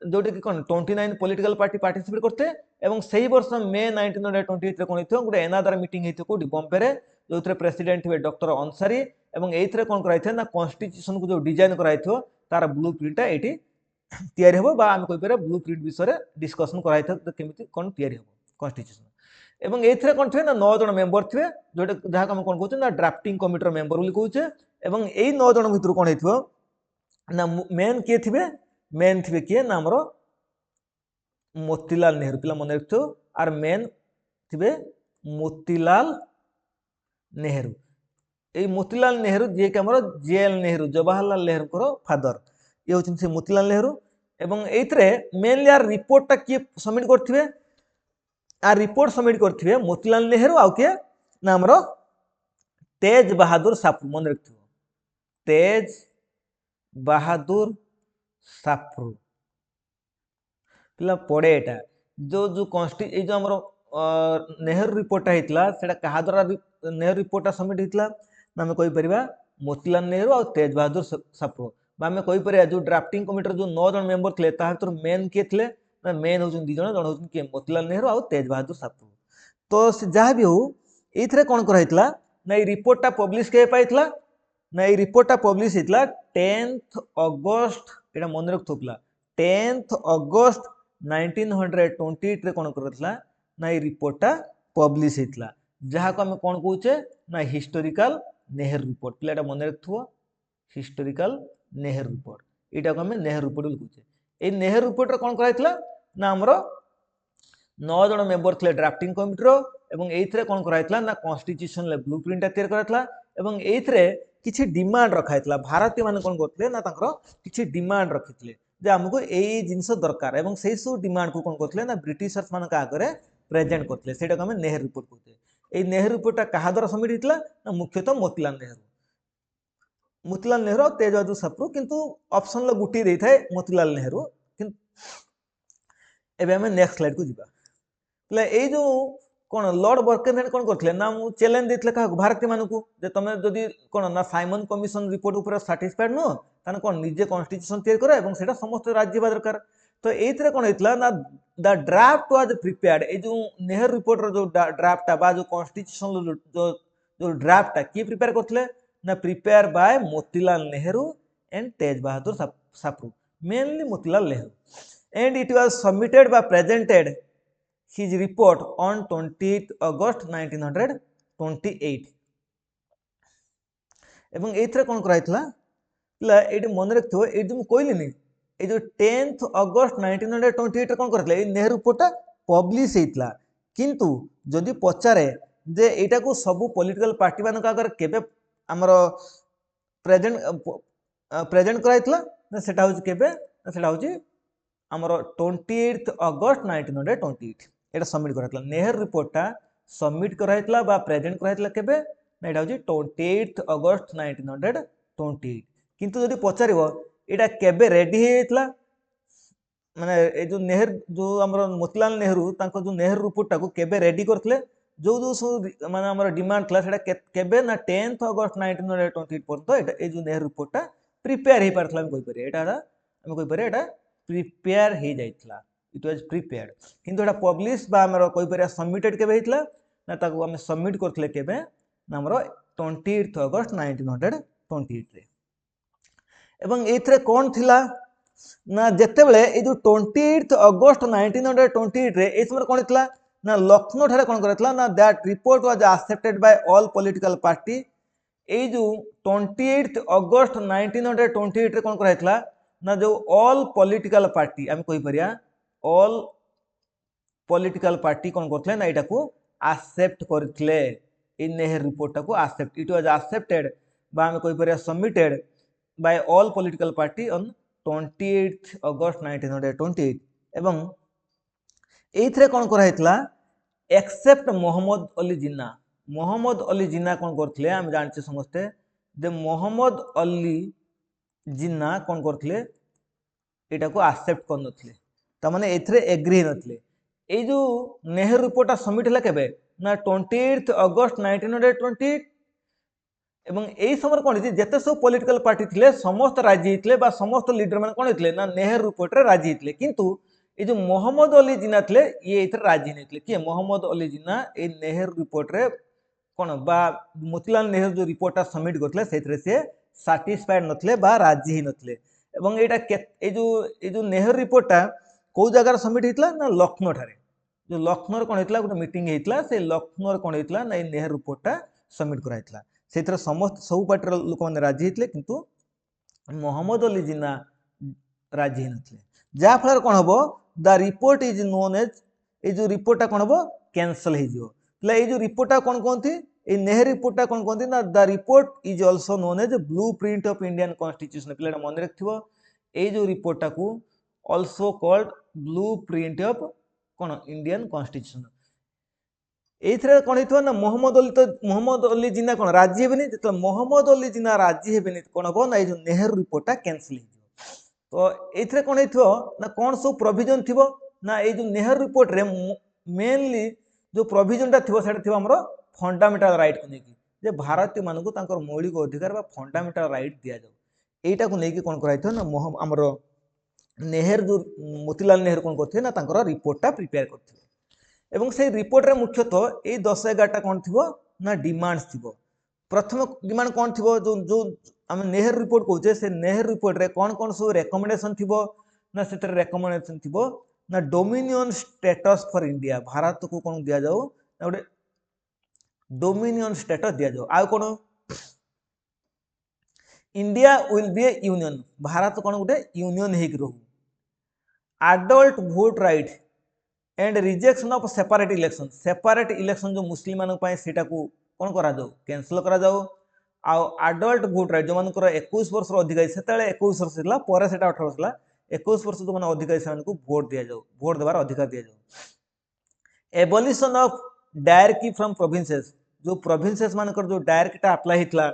जोटे कि कोन 29 पॉलिटिकल पार्टी पार्टिसिपेट करथे एवं सही वर्ष मे 1928 रे कोन हेथिबो गुटे एनादर मीटिंग हेथिबो कोडी बॉम्बे रे जो प्रेसिडेंट थे डॉक्टर अंसारी एवं एथरे कोन कराइथे ना कॉन्स्टिट्यूशन को जो डिजाइन कराइथो तार ब्लूप्रिंट एटी तैयारी हेबो बा हम कहि पारे ब्लूप्रिंट विषय डिस्कशन कराइथो केमिति कोन तैयारी हेबो कॉन्स्टिट्यूशन एवं एथरे कोन थे ना 9 जन मेंबर थे जोटे जहा हम कोन कहउछ ना ड्राफ्टिंग कमिटी मेंबर बोली कहउछ एवं एई 9 जन भितर कोन हेथिबो ना मेन के थिबे मेन थिबे के ना हमरो मोतीलाल नेहरू पिला मन रखथो आर मेन थिबे मोतीलाल नेहरू ए मोतीलाल नेहरू जे के हमरो जेएल नेहरू जवाहरलाल नेहरू को फादर ये होचिन से मोतीलाल नेहरू एवं एथरे मेनली आर रिपोर्ट ता के सबमिट करथिबे आ रिपोर्ट सबमिट करथिबे मोतीलाल नेहरू आउ के ना हमरो तेज बहादुर सापरू मन रखथिबो तेज बहादुर सापरू पिला पड़े एटा जो जो कॉन्स्टि ए जो हमरो नेहरू रिपोर्ट हेतला सेटा कहा द्वारा नेहरू रिपोर्ट सबमिट हेतला ना हम कहि परिबा मोतीलाल नेहरू और तेज बहादुर सापरू बा हम कहि परिया जो ड्राफ्टिंग कमिटी जो 9 जन मेंबर थले ता भीतर मेन के थले ना मेन होचन दी जन होचन के मोतीलाल नेहरू और तेज बहादुर सापरू तो से जहा भी हो एथरे कोन कर हेतला ना ए रिपोर्ट ता पब्लिश के पाइतला ना ए रिपोर्ट ता पब्लिश हेतला 10th अगस्त एटा मन रख थोपला 10th अगस्त 1928 रे कोन करथला ना ए रिपोर्ट ता पब्लिश हेतला जहा को हम कोन कहउचे ना हिस्टोरिकल नेहरू रिपोर्ट पिलाटा मन रखथुओ हिस्टोरिकल नेहरू रिपोर्ट एटा को हम नेहरू रिपोर्ट कहउचे ए नेहरू रिपोर्ट रे कोन कराइतला ना हमरो 9 जन मेंबर थले ड्राफ्टिंग कमिटी रो एवं एथरे कोन कराइतला ना कॉन्स्टिट्यूशन ले ब्लूप्रिंट तैयार कराइतला एवं एथरे किछि डिमांड रखाइतला भारतीय माने कोन करथले ना तांकर किछि डिमांड रखितले जे हमको एई जिंस दरकार एवं सेही सु डिमांड को कोन करथले ना ब्रिटिशर्स मान का आगरे प्रेजेंट करथले सेटा को हम नेहरू रिपोर्ट कहते ए नेहरू रिपोर्ट कहा द्वारा सबमिट हेतला ना मुख्यतः मोतीलाल नेहरू और तेज बहादुर सापरू किंतु ऑप्शन ल गुटी देई थाए मोतीलाल नेहरू किंतु एबे हम नेक्स्ट स्लाइड को जिबा ले ए जो कोन लॉर्ड बर्केनहेड कोन करथले ना मु चैलेंज देथले का भारतीय मानकु जे तमे जदी कोन ना साइमन कमिशन रिपोर्ट ऊपर सैटिस्फाइड नो ताने कोन निजे कॉन्स्टिट्यूशन तैयार करा एवं सेटा समस्त राज्य बा दरकार तो एथरे कोन हेतला ना द ड्राफ्ट वाज प्रिपेयर्ड ए जो नेहरू रिपोर्ट रो जो ड्राफ्ट बा जो कॉन्स्टिट्यूशन जो ड्राफ्ट की प्रिपेयर करथले ना prepare by Motilal Nehru and Tej Bahadur Sapru mainly Motilal Nehru and it was submitted बा presented his report on 20th August 1928 एवं एथरे कोन कराइतला ला एडी मन रखथो ए जो कहली नि ए जो 10th अगस्त 1928 कोन करथले ए नेहरू रिपोर्ट पब्लिश हेतला किंतु जदि पचारे जे एटा को सब पॉलिटिकल पार्टी मान का अगर केबे हमर प्रेजेंट कराइतला ना सेटा होची केबे सेटा होची हमर 28th अगस्त 1928 एटा सबमिट कराइतला नेहरू रिपोर्ट ता सबमिट कराइतला बा प्रेजेंट कराइतला केबे ना एटा होची 28th अगस्त 1928 किंतु जदि पचारिबो एटा केबे रेडी हेतला माने ए जो नेहरू जो हमर मोतीलाल नेहरू तांको जो नेहरू रिपोर्ट ता को केबे रेडी करथले जो जो सो माने हमर डिमांड थला सेटा केबे ना 10th अगस्त 1928 पर्यंत एटा ए जो नेहरू रिपोर्ट ता प्रिपेयर हे परथला हम कहि पारे एटा हम कहि पारे एटा प्रिपेयर हे जाइतला इट वाज प्रिपेयर्ड किंतु एटा पब्लिश बा हमर कहि पारे सबमिटेड केबे हेतला ना ताको हम सबमिट करथले केबे ना हमर 20th अगस्त 1928 रे एवं एथरे कोन थिला ना जेते बेले ए जो 20th अगस्त 1928 रे ए समय कोन थिला ना लखनऊ ठारे कोन करथला ना that report was accepted by all political party ए जो 28th अगस्त 1928 रे कोन कराइतला ना जो ऑल पॉलिटिकल पार्टी हम कहि परिया ऑल पॉलिटिकल पार्टी कोन करथले ना एटा को एक्सेप्ट करथले इन नेहरू रिपोर्ट को एक्सेप्ट इट वाज एक्सेप्टेड बा हम कहि परिया submitted by all political party on 28th अगस्त 1928 एवं एथरे कोन करा हेतला एक्सेप्ट मोहम्मद अली जिन्ना मोहम्मद अली जिन्ना कौन करथिले हम जानछे समस्ते जे मोहम्मद अली जिन्ना कौन करथिले एटा को एक्सेप्ट कर नथिले त माने एथरे एग्री नथिले ए जो नेहरू रिपोर्ट सबमिट हला केबे ना 28 अगस्त 1920 এবং এই সময় কোন হইছে যেতে সব পলিটিক্যাল পার্টি থিলে সমস্ত রাজি হইতলে বা সমস্ত লিডর মানে কোন হইতলে না নেহেরু রিপোর্টরে রাজি হইতলে কিন্তু এই যে মোহাম্মদ আলী জিন্না থিলে ইয়ে এতে রাজি নইতলে কি মোহাম্মদ আলী জিন্না এই নেহেরু রিপোর্টরে কোন বা মতিলাল নেহেরু যে রিপোর্টটা सबमिट করলে সেইতরে সে স্যাটিসফাইড নথলে বা রাজি হি নথলে এবং এটা এই যে নেহেরু রিপোর্টটা কোউ জায়গার सबमिट হইতলা না লখনৌ ঠারে যে লখনৌর কোন হইতলা গোটা মিটিং হইতলা সেই লখনৌর কোন হইতলা না এই নেহেরু রিপোর্টটা सबमिट कराइतला ସେଇଥିରେ ସମସ୍ତ ସବୁ ପାର୍ଟିର ଲୋକମାନେ ରାଜି ହେଇଥିଲେ କିନ୍ତୁ ମୋହମ୍ମଦ ଅଲି ଜିନ୍ନା ରାଜି ହେଇନଥିଲେ ଯାହାଫଳରେ କ'ଣ ହେବ ଦ ରିପୋର୍ଟ ଇଜ୍ ନୋନ୍ ଏଜ୍ ଏଇ ଯେଉଁ ରିପୋର୍ଟଟା କ'ଣ ହେବ କ୍ୟାନସଲ୍ ହେଇଯିବ ହେଲେ ଏଇ ଯେଉଁ ରିପୋର୍ଟଟା କ'ଣ କୁହନ୍ତି ଏଇ ନେହେରୁ ରିପୋର୍ଟଟା କ'ଣ କୁହନ୍ତି ନା the report is also known as blueprint of Indian constitution ପିଲାଟା ମନେ ରଖିଥିବ ଏଇ ଯେଉଁ ରିପୋର୍ଟଟାକୁ also called blueprint of କ'ଣ ଇଣ୍ଡିଆନ୍ କନଷ୍ଟିଚ୍ୟୁସନ୍ এইথরে কোন হইতো না মোহাম্মদ অলি জিন্না কোন রাজি হেবেনি যেতে মোহাম্মদ অলি জিন্না রাজি হেবেনি কোন হবো না এই যে নেহেরু রিপোর্টটা ক্যান্সেল হইଯିବ তো এইথরে কোন হইতো না কোন সব প্রভিজন থিবো না এই যে নেহেরু রিপোর্ট রে মেনলি যে প্রভিজনটা থিবো সেটা থিবো हमरो फंडामेंटल राइट को नेकी जे भारतीय मानकु तांकर मौलिक अधिकार बा फंडामेंटल राइट दिया जाऊ एटा को नेकी कोन कराइतो ना हमरो नेहेरु जो मोतीलाल नेहरू कोन करथे ना तांकर रिपोर्टटा प्रिपेयर करथे এবং সেই রিপোর্টরে মুখ্যতঃ এই 10-11টা কোন থিবো না ডিমান্ডস থিবো প্রথম ডিমান্ড কোন থিবো जो আমি নেহেরু রিপোর্ট কইছে সে নেহেরু রিপোর্ট রে কোন কোন সব রেকমেন্ডেশন থিবো না সেটারে রেকমেন্ডেশন থিবো না Dominion status for India Bharat को कोन दिया जाओ ना गोटे डोमिनियन स्टैटस दिया जाओ आ कोन India will be a union Bharat कोन गोटे यूनियन हेक रहू adult vote right and rejection of separate election जो मुस्लिम मान सेटा को कौन करा जाओ कैंसिल करा जाओ आउ एडल्ट वोट राइट जो मान 21 वर्ष अधिकारी से 21 वर्ष था पर 18 वर्ष है 21 वर्ष जो मैंने अधिकारी से भोट दि जाओ भोट देवार अधिकार दि जाओ abolition of direct from provinces जो प्रोविंसेस मान जो डायरेक्ट अप्लाई होता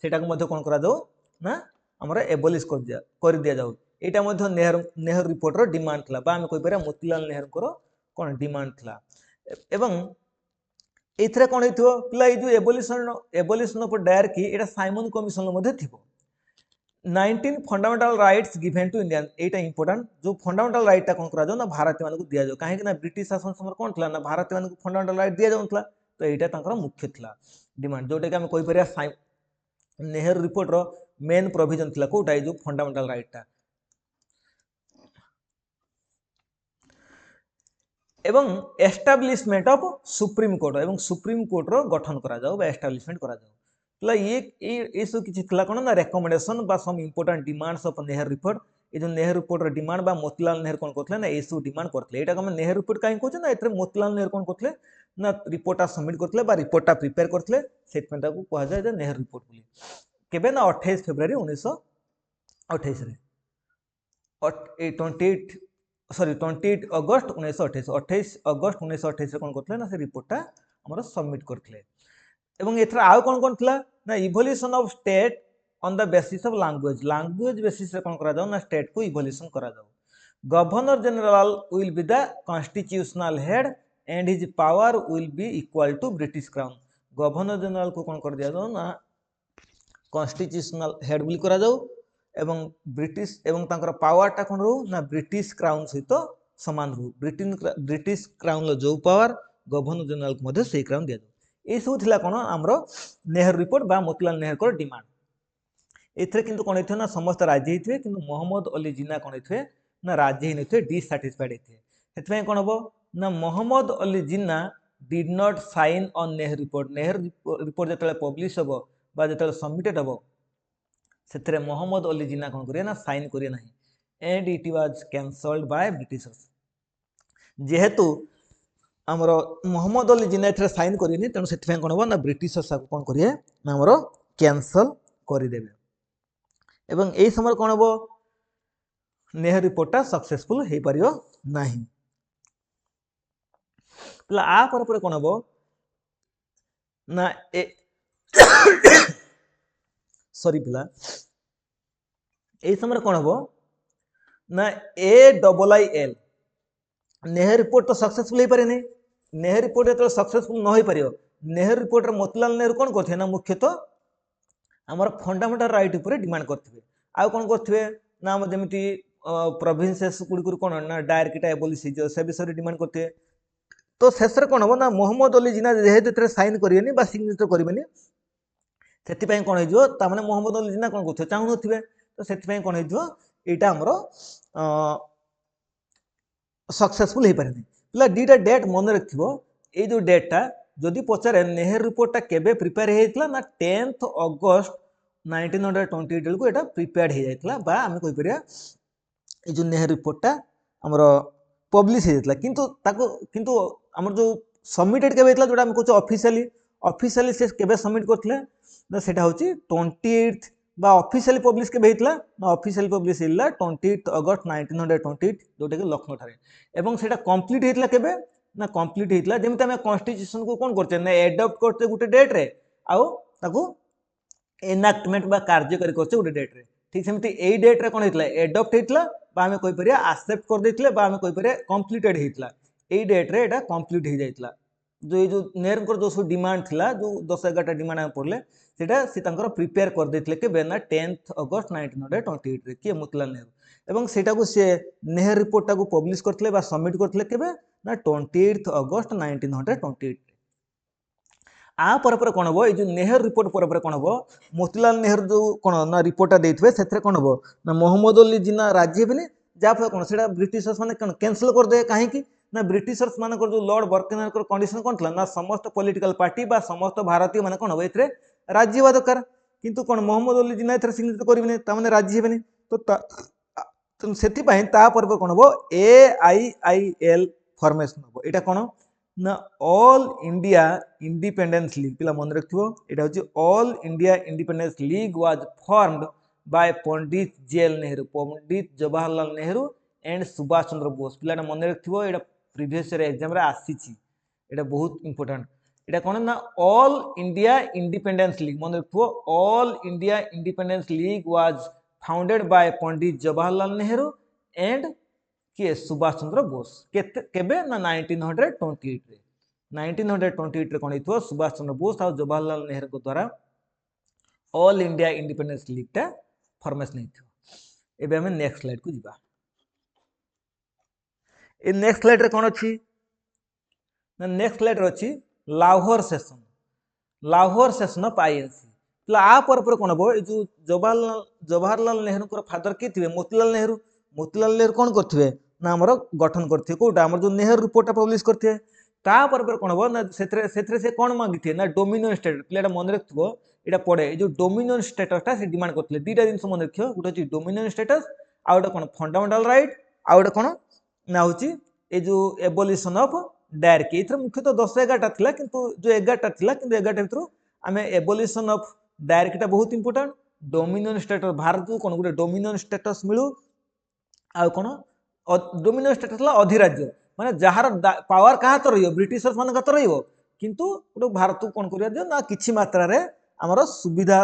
सेटा को कौन करा जाओ ना आमर एबोलिश कर दि जाओ यहाँ नेहरू रिपोर्टर डिमांड था आम कहीपर मोतीलाल नेहरू कौन डिमांड था एवं एथरे कौन हो पिला जो एबोलिशन ऑफ डायरेक्ट एटा साइमन कमिशन मध्ये थिबो 19 fundamental rights given to Indian एटा इंपोर्टेंट जो फंडामेंटल राइट कौन करा जाओ ना भारतीय मानक दिया जाओ कहीं ना ब्रिटिश शासन समय कौन था ना भारतीय मानक फंडामेंटल राइट दिया जाउथला तो एटा तांकर मुख्य था डिमांड जोटा कि हम कहि परिया नेहरू रिपोर्ट रो मेन प्रोविजन थिला कोटा जो फंडामेंटल राइट एवं एस्टाब्लिशमेंट ऑफ सुप्रीम कोर्ट एवं सुप्रीम कोर्ट रो गठन करा जाओ बा एस्टाब्लिशमेंट करा जाओ तो ये सब किछि थिला कोन ना रिकमेंडेशन बा some important demands of Nehru report ये जो नेहरू रिपोर्ट रो डिमांड बा मोतीलाल नेहरू कोन करथले ना ये सब डिमांड करथले एटा हम नेहरू रिपोर्ट काहे कहछ ना एतरे मोतीलाल नेहरू कोन करथले ना रिपोर्टटा सबमिट करथले बा रिपोर्टटा प्रिपेयर करथले सेटमेंटा को कहा जाय जे नेहरू रिपोर्ट बोली केबे ना 28 फरवरी 1928 रे 28 अगस्त 1928 28 अगस्त 1928 कौन करथले ना से रिपोर्टटा हमर सबमिट करथले एवं एथरा आउ कौन कौन थिला ना evolution of state on the basis of language basis रे कौन करा जाऊ ना स्टेट को इवोल्यूशन करा जाऊ governor general will be the constitutional head and his power will be equal to British crown governor general को कौन कर दिया जाऊ ना कॉन्स्टिट्यूशनल हेड विल करा जाऊ एवं ब्रिटिश एवं तांकर पावरटा कौन रो ना ब्रिटिश क्राउन सहित समान रो ब्रिटिश क्राउन लो जो पावर गवर्नर जनरल को मध्य से क्राउन दिया जाऊ ए सब थिला कोन हमरो नेहरू रिपोर्ट बा मोतीलाल नेहरू को डिमांड एथरे किंतु कोन हेथि ना समस्त राजी हेथि किंतु मोहम्मद अली जिन्ना कोन हेथि ना राजी हेथि डिसैटिस्फाइड हेथि हेथि कोन हबो ना Mohammad Ali Jinnah did not sign on Nehru report जतले पब्लिश हबो बा जतले सबमिटेड हबो सेथरे मोहम्मद अली जिन्ना कौन करिए ना साइन करिए नहीं and it was cancelled by Britishers जेहेतु हमर मोहम्मद अली जिन्ना एथरे साइन करिए तेणु सेथि कौन हो ना ब्रिटिशर्स को कौन करिए ना हमर कैंसल करि देबे एवं एई समय कौन हो नेहरू रिपोर्टटा सक्सेसफुल हे परियो नाही पला आ पर कौन हो ना ए सॉरी पिला ए समय कौन हम ना AIIL नेहरू रिपोर्ट तो सक्सेसफुल हो पारे नहीं नेहरू रिपोर्ट जो सक्सेसफुल न हो पार नेहरू रिपोर्ट मोतीलाल नेहरू कौन करते ना मुख्यतः आमर फंडामेंटल राइट उपर डिमांड करते आउ कौन करते ना जमी प्रोविंसेस गुड़िक कौन ना डायरेक्ट एबोलिश से विषय डिमांड करते तो शेष कौन हम ना मोहम्मद अली जिना जेहेतु साइन करेंगे सिग्नेचर करेंगे से कौन हो मोहम्मद अली जिना कौन कर चाहून तो से कौन होमर सक्सेसफुल हो पारे पिला दुईटा डेट मन रख ये जो डेटा जदि पचारे नेहरू रिपोर्टा केबे प्रिपेयर होता ना 10th August 1928 को यहाँ प्रिपेयर हो जाता आम कहीपर ये जो नेहरू रिपोर्टा आमर पब्लिश होता किंतु आमर जो सबमिटेड केबे होता जोटा कहे ऑफिशियली से केबे सबमिट करते ना सेटा होची 28th बा ऑफिशियली पब्लिश केबे होता ना ऑफिशियली पब्लिश होता 28th August 1928 जोटा कि लखनऊ ठारे एवं सेटा कंप्लीट होता केबे ना कंप्लीट होता जमी आम कन्स्टिट्यूशन को कौन करते ना एडप्ट करते गोटे डेट रे आउ ताकू एनाक्टमेंट बा कार्यकारी करते गोटे डेट रे ठीक सेमती एई डेट रे कौन होता एडप्ट होता बा आम कहीपर आक्सेप्ट कर देथिले बा आम कहीपर कंप्लीटेड होता एई डेट रे एटा कंप्लीट हो जाइतला जो नेहरू जो सब डिमांड थिला जो 10-11टा डिमांड आम पढ़ले सेटा सी तांकर प्रिपेयर कर देथिले के बेना 10th August 1928 रे के मोतीलाल नेहरू एवं सेटा को से नेहरू रिपोर्ट को पब्लिश करथिले बा सबमिट करथिले केबे ना 28th August 1928 आ पर कौन हम ये नेहरू रिपोर्ट पर कौन हम मोतीलाल नेहरू जो कौन ना रिपोर्टा देते से कौन हम ना मोहम्मद अली जिना राजी हेबे जहाँफल कौन से ब्रिटिशर्स मैंने कौन कैंसल करदे कहीं ना ब्रिटिशर्स मान जो लॉर्ड बर्किनर कंडीशन कौन था ना समस्त पॉलिटिकल पार्टी बा समस्त भारतीय मैंने कौन हम ये राजी हवा दरकार किंतु कौन मोहम्मद अली जिना ए सिग्नेचर करेंगे राजी हेबे तो से कौन हम AIIL फॉर्मेशन हम यहाँ कौन ना ऑल इंडिया इंडिपेंडेंस लीग पिला मन रखियो एटा होची all India independence league was formed by Pandit JL Nehru Pandit Jawaharlal Nehru and Subhash Chandra Bose पिलाटा मन रखियो एटा प्रीवियस ईयर एग्जाम रे आसीची एटा बहुत इंपोर्टेंट एटा कोन ना ऑल इंडिया इंडिपेंडेंस लीग मन रखियो all India independence league was founded by Pandit Jawaharlal Nehru and किए सुभाष चंद्र बोस केबे ना 1928 रे 1928 रे कोन हितो सुभाष चंद्र बोस और जवाहरलाल नेहरू को द्वारा ऑल इंडिया इंडिपेंडेंस लीग टा फॉर्मेशन हितो एबे हम नेक्स्ट स्लाइड को जिबा ए नेक्स्ट स्लाइड रे कोन अछि ना नेक्स्ट स्लाइड रे अछि लाहौर सेशन ऑफ INC आ पर कोन हो जो जवाहरलाल नेहरू को फादर के थिबे मोतीलाल नेहरू कौन करथिबे ना हमर गठन करथिबे कोटा हमर जो नेहरू रिपोर्ट पब्लिश करथिबे ता पर कोन हो ना सेथरे से कोन मांगिथिबे ना डोमिनियन स्टेट प्लेटा मन रखथबो एटा पड़े जो डोमिनियन स्टेटस ता से डिमांड करथिले दुईटा जिंस मन रखियो गोटे अछि डोमिनियन स्टेटस आ गोटे कोन फंडामेंटल राइट आ गोटे कोन ना होची ए जो एबोलिशन ऑफ डायरेक्ट एथरे मुख्यतः 10-11टा थिला किंतु जो 11टा थिला किंतु 11टा भितरु आमे एबोलिशन ऑफ डायरेक्ट टा बहुत इंपोर्टेंट डोमिनियन स्टेटस भारत को कोन गोटे डोमिनियन स्टेटस मिलू आ कोन डोमिनियन स्टेटस ला अधिराज्य माने जहार पावर कहा तो रहियो ब्रिटिशर्स मान तो रहियो किंतु गोटे भारत को कोन करिया दियो ना किछि मात्रा रे हमर सुविधा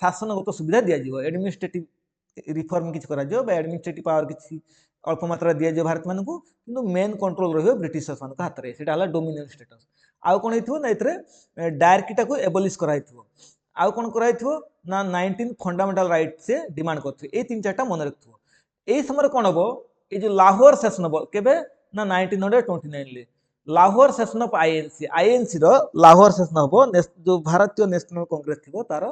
शासनगत सुविधा दिया जिवो एडमिनिस्ट्रेटिव रिफॉर्म किछि करा जिवो बा एडमिनिस्ट्रेटिव पावर किछि अल्प मात्रा दिया जिवो भारत मान को किंतु मेन कंट्रोल रहियो ब्रिटिशर्स मान हाथ रे सेटा हला डोमिनियन स्टेटस आ कोन हिथो ना इतरे डायरेक्ट को एबोलिश कराइथो आउ कौन कराइथो ना 19 फंडामेंटल राइट से डिमांड करथो ए तीन चारटा मन रखथो ए समय कौन हम ये जो लाहौर सेशन हम केबे ना 1929 ले लाहौर सेशन ऑफ आईएनसी रो लाहौर सेशन हम जो भारतीय नेशनल कांग्रेस थी तार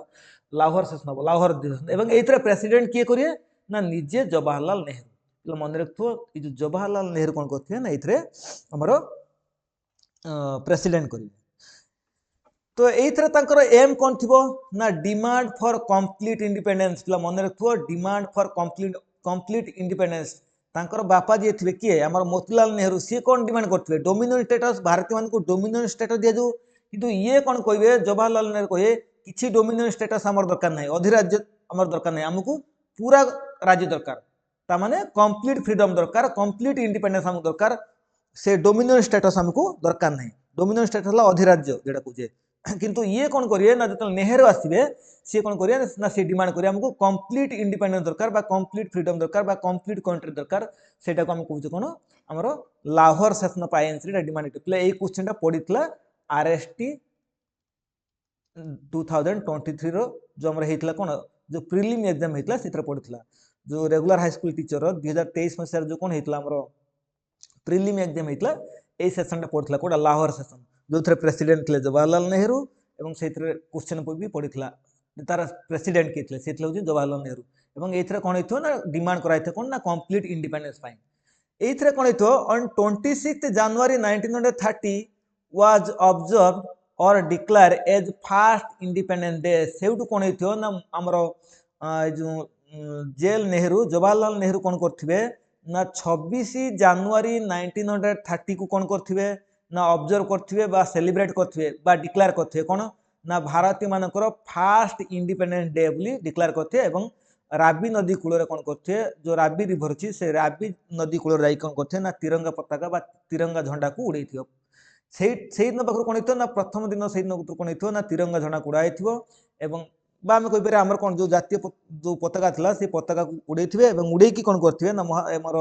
लाहौर सेशन हम लाहौर अधिवेशन एवं एथरे प्रेसिडेंट किए करिए ना निजे जवाहरलाल नेहरू मन रखथो ये जो जवाहरलाल नेहरू कौन करथिबे ना एथरे हमर प्रेसिडेंट करिए तो एथरे तांकर एम कौन थी ना डिमांड फॉर कंप्लीट इंडिपेंडेंस पिला मन रखथो डिमांड फॉर कंप्लीट इंडिपेंडेंस तांकर बापा जी थे किए आमर मोतीलाल नेहरू सी कौन डिमांड करते डोमिनियन स्टेटस भारतीय मान को डोमिनियन स्टेटस दिया जाऊ किंतु ये कौन कहे जवाहरलाल नेहरू कहे किसी डोमिनियन स्टेटस आमर दरकार नहीं अधिराज्य आमर दरकार नहीं आमको पूरा राज्य दरकार तामाने कंप्लीट फ्रीडम दरकार कंप्लीट इंडिपेंडेंस आमको दरकार से डोमिनियन स्टेटस आमको दरकार नहीं डोमिनियन स्टेटस ला अधिराज्य जेटा कहे किंतु ये कौन करिए ना जो नेहरू आसवे सी कौन करिए ना सी डिमांड करिए हमको कंप्लीट इंडिपेंडेंस दरकार बा कंप्लीट फ्रीडम दरकार बा कंप्लीट कंट्री दरकार सेटा को हम कहूँ कौन आमर Lahore session of INC demand करथिले एई क्वेश्चन टा पडितला आरएसटी 2023 रो जो हमर हेतला कौन जो प्रीलिम एग्जाम हेतला सेत्र पडितला जो रेगुलर हाई स्कूल टीचर रो 2023 मसिया जो कौन हेतला हमर प्रीलिम एग्जाम हेतला एई सेशन टा पडितला कोडा लाहोर सेशन जो थे प्रेसिडेंट थे जवाहरलाल नेहरू और से क्वेश्चन भी पड़ता तार प्रेसिडेंट किए थे से जवाहरलाल नेहरू और ये कौन हो ना डिमांड कराई कौन ना कंप्लीट इंडिपेंडेंस ये कौन हो ऑन 26 जनवरी 1930 वाज ऑब्जर्व और declare as first independence day से कौन हो ना आमर जो जेल नेहरू जवाहरलाल नेहरू कौन करथिबे ना 26 जनवरी 1930 को कौन करथिबे ना ऑब्जर्व करथिबे बा सेलिब्रेट करथिबे बा डिक्लेयर करथिबे कौन ना भारतीय मानकर फास्ट इंडिपेंडेंस डे बोली डिक्लेयर करथिबे एवं राबी नदी कूल कौन करथिबे जो राबी रिवर अछि से राबी नदी कूल जाई कौन करथिबे ना तिरंगा पताका बा तिरंगा झंडा को उड़ैथिबो से दिन पाखर कौन हो ना प्रथम दिन से दिन कौन हो ना तिरंगा झंडा को उड़ाइथिबो एवं बा आम कहीपर आमर कौन जो जातीय जो पताका था से पताका को उड़े और उड़ेकी कौन करथिबे ना आमर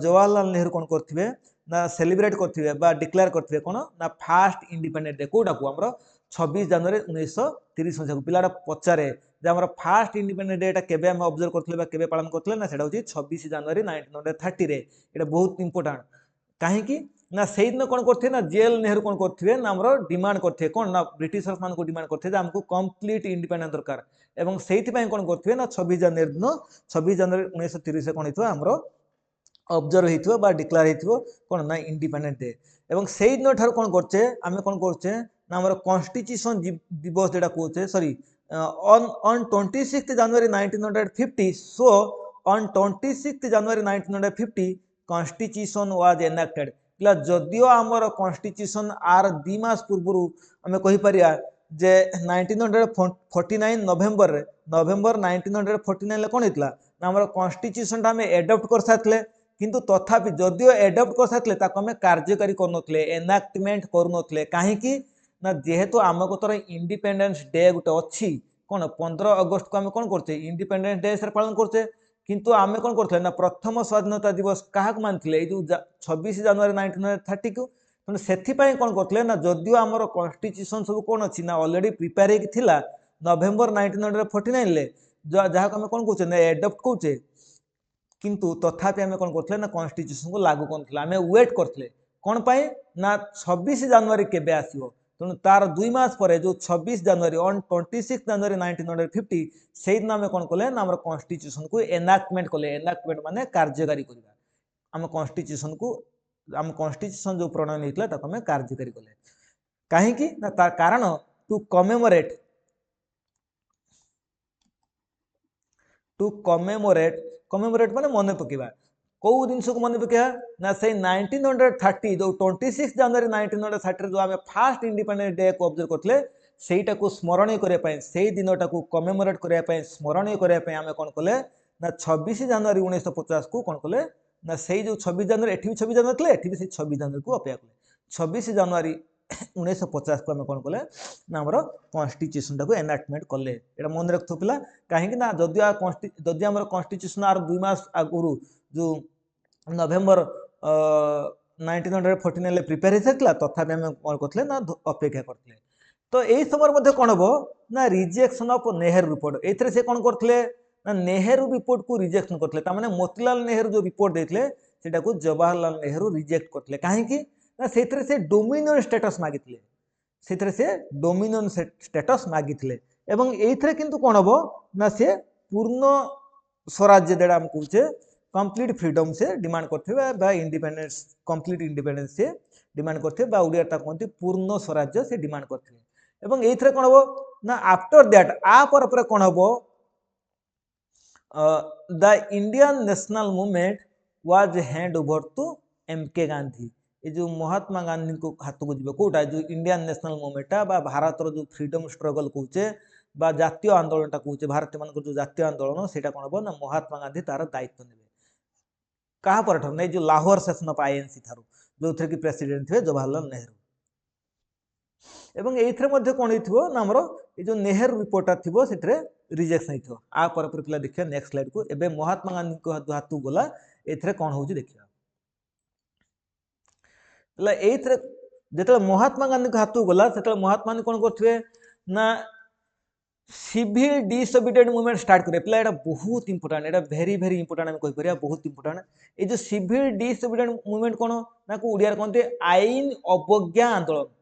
जवाहरलाल नेहरू कौन करथिबे ना सेलिब्रेट करथिबे बा डिक्लेयर करथिबे कौन ना फास्ट इंडिपेंडेंस डे कोटा को आमर 26 जनवरी 1930 मसीहा पिलाटा पचारे जे आमर फास्ट इंडिपेंडेंस डे केबे हम ऑब्जर्व करथिले बा केबे पालन करथिले ना सेटा होची 26 जनवरी 1930 रे एटा बहुत इंपोर्टेंट काहेकि ना से दिन कौन करथे ना जेल नेहरू कौन करथिबे ना आमर डिमांड करथे कौन ना ब्रिटिशर्स मान को डिमांड करथे हमको कंप्लीट इंडिपेंडेंस दरकार एवं सेति पय कौन करथिबे ना 26 जनवरी दिन 26 जनवरी 1930 रे कौन हितो आमर ऑब्जर्व हितो बा डिक्लेयर हितो कौन ना इंडिपेंडेंस डे एवं सेहि दिन ठार कौन करछे आमे कौन करछे ना आमर कॉन्स्टिट्यूशन दिवस जेटा कहछे sorry on 26th January 1950 so on 26th January 1950 constitution was enacted जदियो आमर कॉन्स्टिट्यूशन आर 2 मास पूर्व आम कहीपर जे 1949 नवेम्बर 1949 कौन होता ना आम कॉन्स्टिट्यूशन आम एडप्ट कर सारे किंतु तथापि जदियो एडप्ट कर सारे आम कार्यकारी करूँ एनाक्टमेंट करूँ कहीं ना जेहेतु आम को इंडिपेंडेंस डे गोटे अच्छी कौन 15 अगस्त को आम कौन करते इंडिपेंडेंस डे से पालन करते किंतु आमे कौन करते ना प्रथम स्वाधीनता दिवस क्या मानते जो 26 जनवरी 1930 को तेणु से कौन करते ना जदियो आमर कॉन्स्टिट्यूशन सब कौन अच्छी ना ऑलरेडी प्रिपेयर होता नवेम्बर 1949 जहाँ को आम कौन कहे ना एडप्ट कौचे किंतु तथापि आम कौन करते ना कॉन्स्टिट्यूशन को लागू करते आम वेट करते कौन पाई ना 26 जनवरी केबे आसीबो तेणु तार 2 मास पर जो 26 जनवरी ऑन 26 जनवरी 1950 से दिन आम कौन कले ना आम कॉन्स्टिट्यूशन को एनाक्टमेंट कले एनाक्टमेंट माने कार्यकारी करवा आम कॉन्स्टिट्यूशन को आम कॉन्स्टिट्यूशन जो प्रणयन होता आम कार्यकारी कले कहीं ना तार कारण टू कमेमोरेट माने मन पकेबा कौ जिनस को मन पकेबा ना से 1930 जो 26 जनवरी 1930 जो आम फास्ट इंडिपेंडेंस डे को ऑब्जर्व करते सेटा को स्मरणीय करने से दिनटा को कमेमोरेट करने स्मरणीय करने आम कौन कले ना 26 जनवरी 1950 को कौन कले ना से जो 26 जनवरी एठी भी 26 जनवरी थे एठी भी से 26 जनवरी को अपेक्षा कले 26 जनवरी 1950 को आम कौन कले ना आमर कॉन्स्टिट्यूशन टाक एनाक्टमेंट कले ये मन रखु पिला कहीं ना जदि आम कॉन्स्टिट्यूशन आर 2 मास आगु जो नवेम्बर 1949 प्रिपेयर हो सारी तथापि आम कौन करते ना अपेक्षा करते तो यही समय कौन हम ना रिजेक्शन ऑफ नेहरू रिपोर्ट ये से कौन करते ना नेहरू रिपोर्ट को रिजेक्शन करते मोतीलाल नेहरू जो रिपोर्ट देते सेटा को जवाहरलाल नेहरू रिजेक्ट करते कहीं ना से डोमिनियन स्टेटस मागिते से डोमिनियन स्टेटस मागिते एवं ये किंतु कौन हम ना से पूर्ण स्वराज्य जेटा आम कहे कंप्लीट फ्रीडम से डिमांड करते इंडिपेंडेंस कंप्लीट इंडिपेंडेंस से डिमांड करते ओडिया कहते पूर्ण स्वराज्य से डिमांड करते एवं ये कौन हम ना आफ्टर दैट पर कौन हम the Indian national movement was hand over to M K Gandhi ये जो महात्मा गांधी को हाथ को जीव कौटा जो इंडियन नेशनल मूवमेंटा भारत जो फ्रीडम स्ट्रगल कहे जातीय आंदोलन कहे भारतीय मान जो जातीय आंदोलन से कौन हम ना महात्मा गांधी तार दायित्व ने क्या पर नहीं जो Lahore session of INC Tharu जो थे कि प्रेसिडेंट थे जवाहरलाल नेहरू एवं एइथरे मध्ये कोन हेथिबो ना हमरो ए जो नेहरू रिपोर्टटा थिबो सेटरे रिजेक्शन हेथिबो आ पर पिला देखिया नेक्स्ट स्लाइड को एबे महात्मा गांधी को हातु गला एथरे कोन होउची देखिया पला एइथरे जेतले महात्मा गांधी को हातु गला सेतले महात्मा गांधी कोन करथिबे ना सिविल डिसोबिडिएंट मूवमेंट स्टार्ट करे पिला एटा बहुत इंपोर्टेंट एटा वेरी वेरी इंपोर्टेंट हम कहि परिया बहुत इंपोर्टेंट ए जो सिविल डिसोबिडिएंट मूवमेंट कोन ना को उडिया कोनते आईन अवज्ञा आंदोलन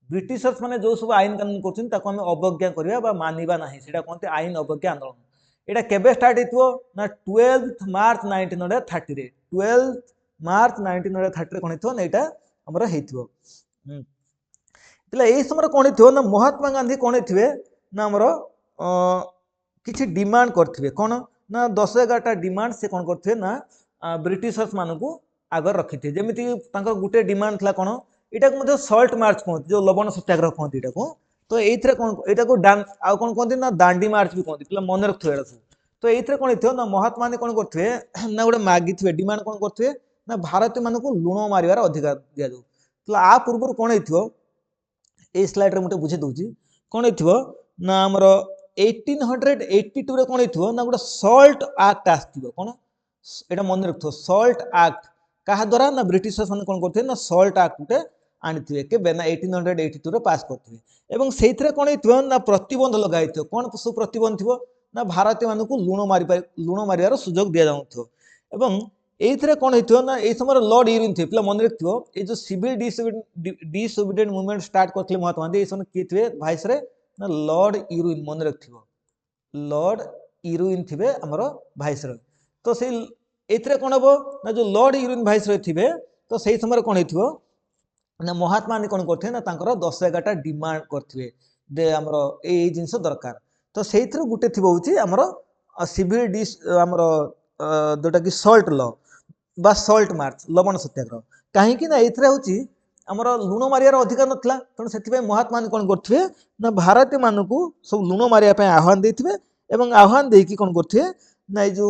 ब्रिटिशर्स माने जो सब आईन कानून करछन ताको हम अवज्ञा करिया बा मानिबा नाही सेटा कोनते आईन अवज्ञा आंदोलन एटा केबे स्टार्ट हेतुओ ना 12 मार्च 1930 रे 12 मार्च 1930 रे कोन हेतुओ ना एटा हमर हेतुओ पिला एई समय कोन हेतुओ ना महात्मा गांधी कोन हेथिबे ना हमर किछि डिमांड करथिबे कोन ना 10-11टा डिमांड से कोन करथिबे ना ब्रिटिशर्स मानको आगर रखिथे जेमिति तांकर गुटे डिमांड थला कोन एटा को मध्ये सॉल्ट मार्च कहते जो लवण सत्याग्रह कहते एटा को तो एइथरे कोन एटा को आ कोन कहते ना दांडी मार्च भी कहते पिला मन रखथो एटा तो एइथरे कोन हेथियो ना महात्मा ने कोन करथिबे ना गोटे मागिथिबे डिमांड कोन करथिबे ना भारतीय मानको लुण मारिवार अधिकार दिया दो तो आ पूर्व कोन हेथियो ए स्लाइड रे मते बुझे दोची कोन हेथियो ना हमर 1882 रे कोन हेथियो ना गोटे सॉल्ट एक्ट आस्थिबो कोन एटा मन रखथो सॉल्ट एक्ट कहा द्वारा ना ब्रिटिशर्स माने कोन करथे ना सॉल्ट एक्ट उटे आनिथिबे के ना 1882 रे पास करथिबे एवं सेइथरे कोन हेथियो ना प्रतिबंध लगाइथियो कोन सु प्रतिबंध थिबो ना भारतीय मानको लुण मारिवार सुजोग दिया जाउथो एवं एइथरे कोन हेथियो ना एइ समय लॉर्ड इरविन थे पिला मन रखथियो ए जो सिविल डिसोबिडिएंट मूवमेंट स्टार्ट करथिले महात्मा गांधी ए समय के थिबे वाइस रे ना लॉर्ड इरविन मन रखथिबो लॉर्ड इरविन थिबे हमरो वाइस रे तो से एइथरे कोन हबो ना जो लॉर्ड इरविन वाइस रे थिबे तो सेइ समय कोन हेथिबो ना महात्मा गांधी कोन करथे ना तांकर 10-11टा डिमांड करथिबे दे हमरो ए जिंस दरकार तो सेइथरे गुटे थिबो होची हमरो सिविल डिस हमरो जोटा कि सॉल्ट लॉ बा सॉल्ट मार्च लवण सत्याग्रह कहीं कि ना एइथरे होची हमरो लुण मारियार अधिकार नथला तण सेति महात्मा गांधी कोन करथिबे ना भारतीय मानको सब लुण मारिया पे आह्वान देथिबे एवं आह्वान देकी कोन करथिबे ना ए जो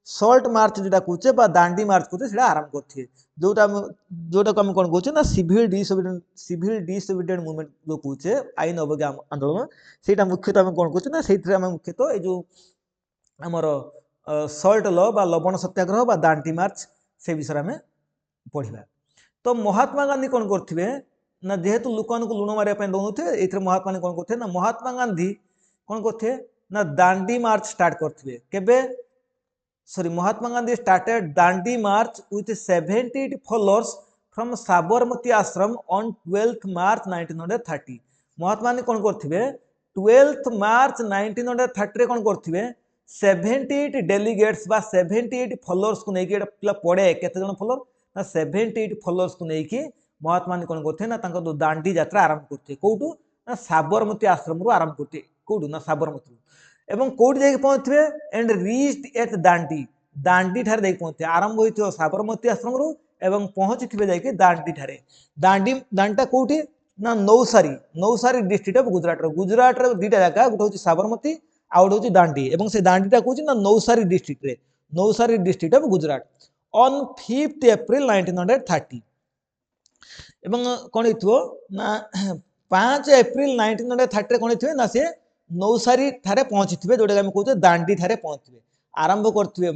सॉल्ट मार्च जेटा कहूचे बा दांडी मार्च कहूचे सेटा आरंभ करथिबे जोटा को हम कोन कहूचे ना सिविल डिसोबिडिएंट मूवमेंट जो कहूचे आईन अवज्ञा आंदोलन सेटा मुख्यतः हम कोन कहूचे ना सेइथरे हम मुख्यतः ए जो हमर सॉल्ट लॉ बा लवण सत्याग्रह बा दांडी मार्च से विषय में पढ़िबा तो महात्मा गांधी कोन करथिबे ना जेहेतु लोकान को लुण मारिया पे दउथे एथरे महात्मा ने कोन करथे ना महात्मा गांधी कोन करथे ना दांडी मार्च स्टार्ट करथिबे केबे sorry Mahatma Gandhi started Dandi March with 78 followers from Sabarmati आश्रम on 12th March 1930 Mahatma Gandhi cone करथिबे 12th March 1930 रे कोन करथिबे 78 डेलीगेट्स बा 78 फॉलोअर्स को नेकी एटा पड़े केते जन फॉलोअर ना 78 फॉलोअर्स को नेकी महात्मा गांधी कोन करथे ना तांको दांडी यात्रा आरंभ करथे कोउटू ना साबरमती आश्रम रु आरंभ करथे कोउटू ना साबरमती एवं कोड जाई पहुंचबे एंड रीच्ड एट दांडी ठारे जाई पहुंचे आरंभ होइथो साबरमती आश्रम रु एवं पहुंचथिबे जाई के दांडी ठारे दांडीटा कोउठी ना नौसारी डिस्ट्रिक्ट ऑफ गुजरात रे दीटा जगह गुटे होची साबरमती आउट होची दांडी एवं से दांडीटा कोची ना Navsari district of Gujarat on 5th April 1930 एवं कोन हिथो ना 5 April 1930 रे कोन हिथबे ना से नौसारी ठारे पहुंचथिबे जोटा हम कहते दांडी ठारे पहुंचथिबे आरंभ करथिबे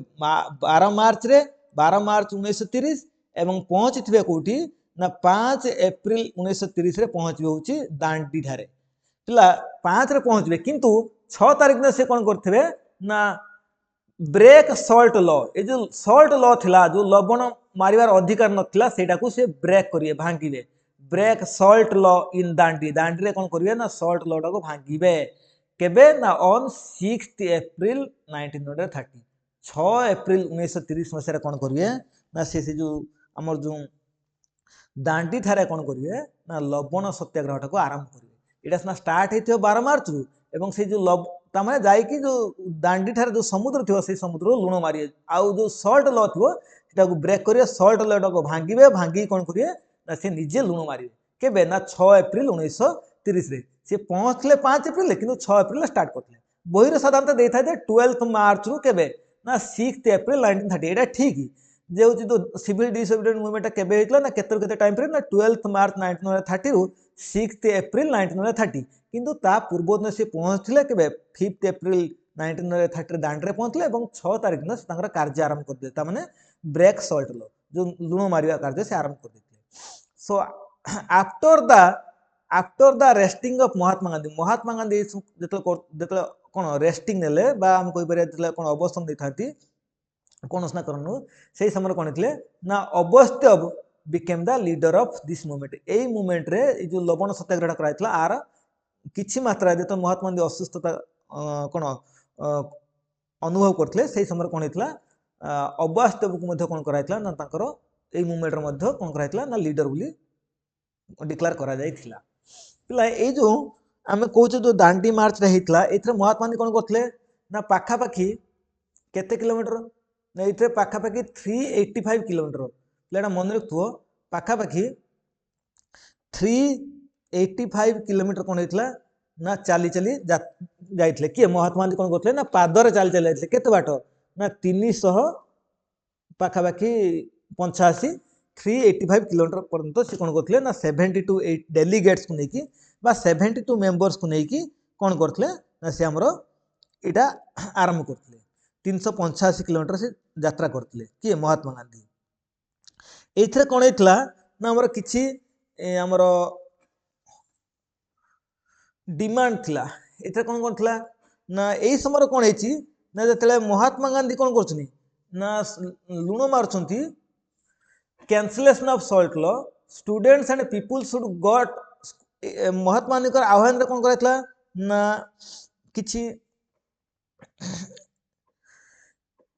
12 मार्च 1930 एवं पहुंचथिबे कोठी ना 5 April 1930 रे पहुंचबे होची दांडी ठारे पिला 5 रे पहुंचबे किंतु 6 तारिख ने से कोन करथिबे ना ब्रेक सॉल्ट लॉ ए जो सॉल्ट लॉ थिला जो लवण मारिवार अधिकार नथिला सेटा को से ब्रेक करिवे भांगिबे break salt law in Dandi रे कोन करिवे ना सॉल्ट लॉ टा को भांगिबे केबे ना ऑन 6th April 1930 6 एप्रिल 1930 मसीह कोन करिवे ना से जो हमर जो दांडी ठारे कोन करिवे ना लवण सत्याग्रह टा को आरंभ करिवे एटा ना स्टार्ट हेथियो 12 मार्च रु एवं से जो तामे जाई कि जो दांडी ठारे जो समुद्र थियो से समुद्र लुण मारिए आउ जो सॉल्ट लॉ थियो सेटा को ब्रेक करिवे सॉल्ट लॉ टा को भांगिबे भांगी कोन करिवे ना से निजे लुण मारिवे केबे ना 6 एप्रिल 1930 रे से पहुंचले 5 एप्रिल किंतु 6 एप्रिल स्टार्ट करथले बहिर साधारणतः देता है 12th मार्च रु केबे ना 6th April 1930 एटा ठीक जे होची तो सिविल डिसोबिडिएंट मूवमेंट केबे हेतला ना केते टाइम फ्रेम ना 12th मार्च 1930 रु 6 एप्रिल 1930 किंतु ता पूर्व दिन से पहुँचते के 5 एप्रिल 1930 दांडी पहुँचले 6 तारिख दिन से कार्य आरंभ कर दिए ताने ब्रेक सल्ट लो जो लुण मारिया कार्य से आरंभ कर देते। So after the resting of Mahatma Gandhi जो कौन रेस्टिंग नेले बा हम कोई परिया कौन अवसान देथाती कौन ना करनु से समय कौन थे ना Agastya became the leader of this movement AE movement रे जो लवण सत्याग्रह कराइतला आर किछि मात्रा तो महात्मा गांधी असुस्थता कौन अनुभव करते से समय कौन होता अगस्त्य को कौन कराइतला ना तांकर एई मूवमेंट रे मध्य कौन कराइतला ना लीडर बोली डिक्लेयर करा जाइथिला। पिला ए जो आमे कहूचे जो दांडी मार्च रे हितला एथरे महात्मा गांधी कौन करथले ना पाखापाखी केते किलोमीटर ना इथे पाखापाखी 385 किलोमीटर पिलाटा मन रखुओ पाखापाखी 385 किलोमीटर कौन होता ना चली चली जाइए किए महात्मा गांधी कौन करते ना पादरे चली चली जाइए केते बाट ना 300 पाखापाखी 85 385 किलोमीटर पर्यंत से कौन करते ना 72 डेलीगेट्स को लेकिन 72 मेंबर्स को लेकिन कौन करते ना से आमर इटा आरंभ करते 385 किलोमीटर से यात्रा करते किए महात्मा गांधी एथरे कौन होता ना आमर किछि आमर डिमांड थिला एथरे कौन कौन थिला ना एई समय कौन है ना जतले महात्मा गांधी कौन करछनी ना लुण मारछंती cancellation of salt law students and people should got Mahatma Gandhi का आह्वान रे कौन कराइतला ना किछि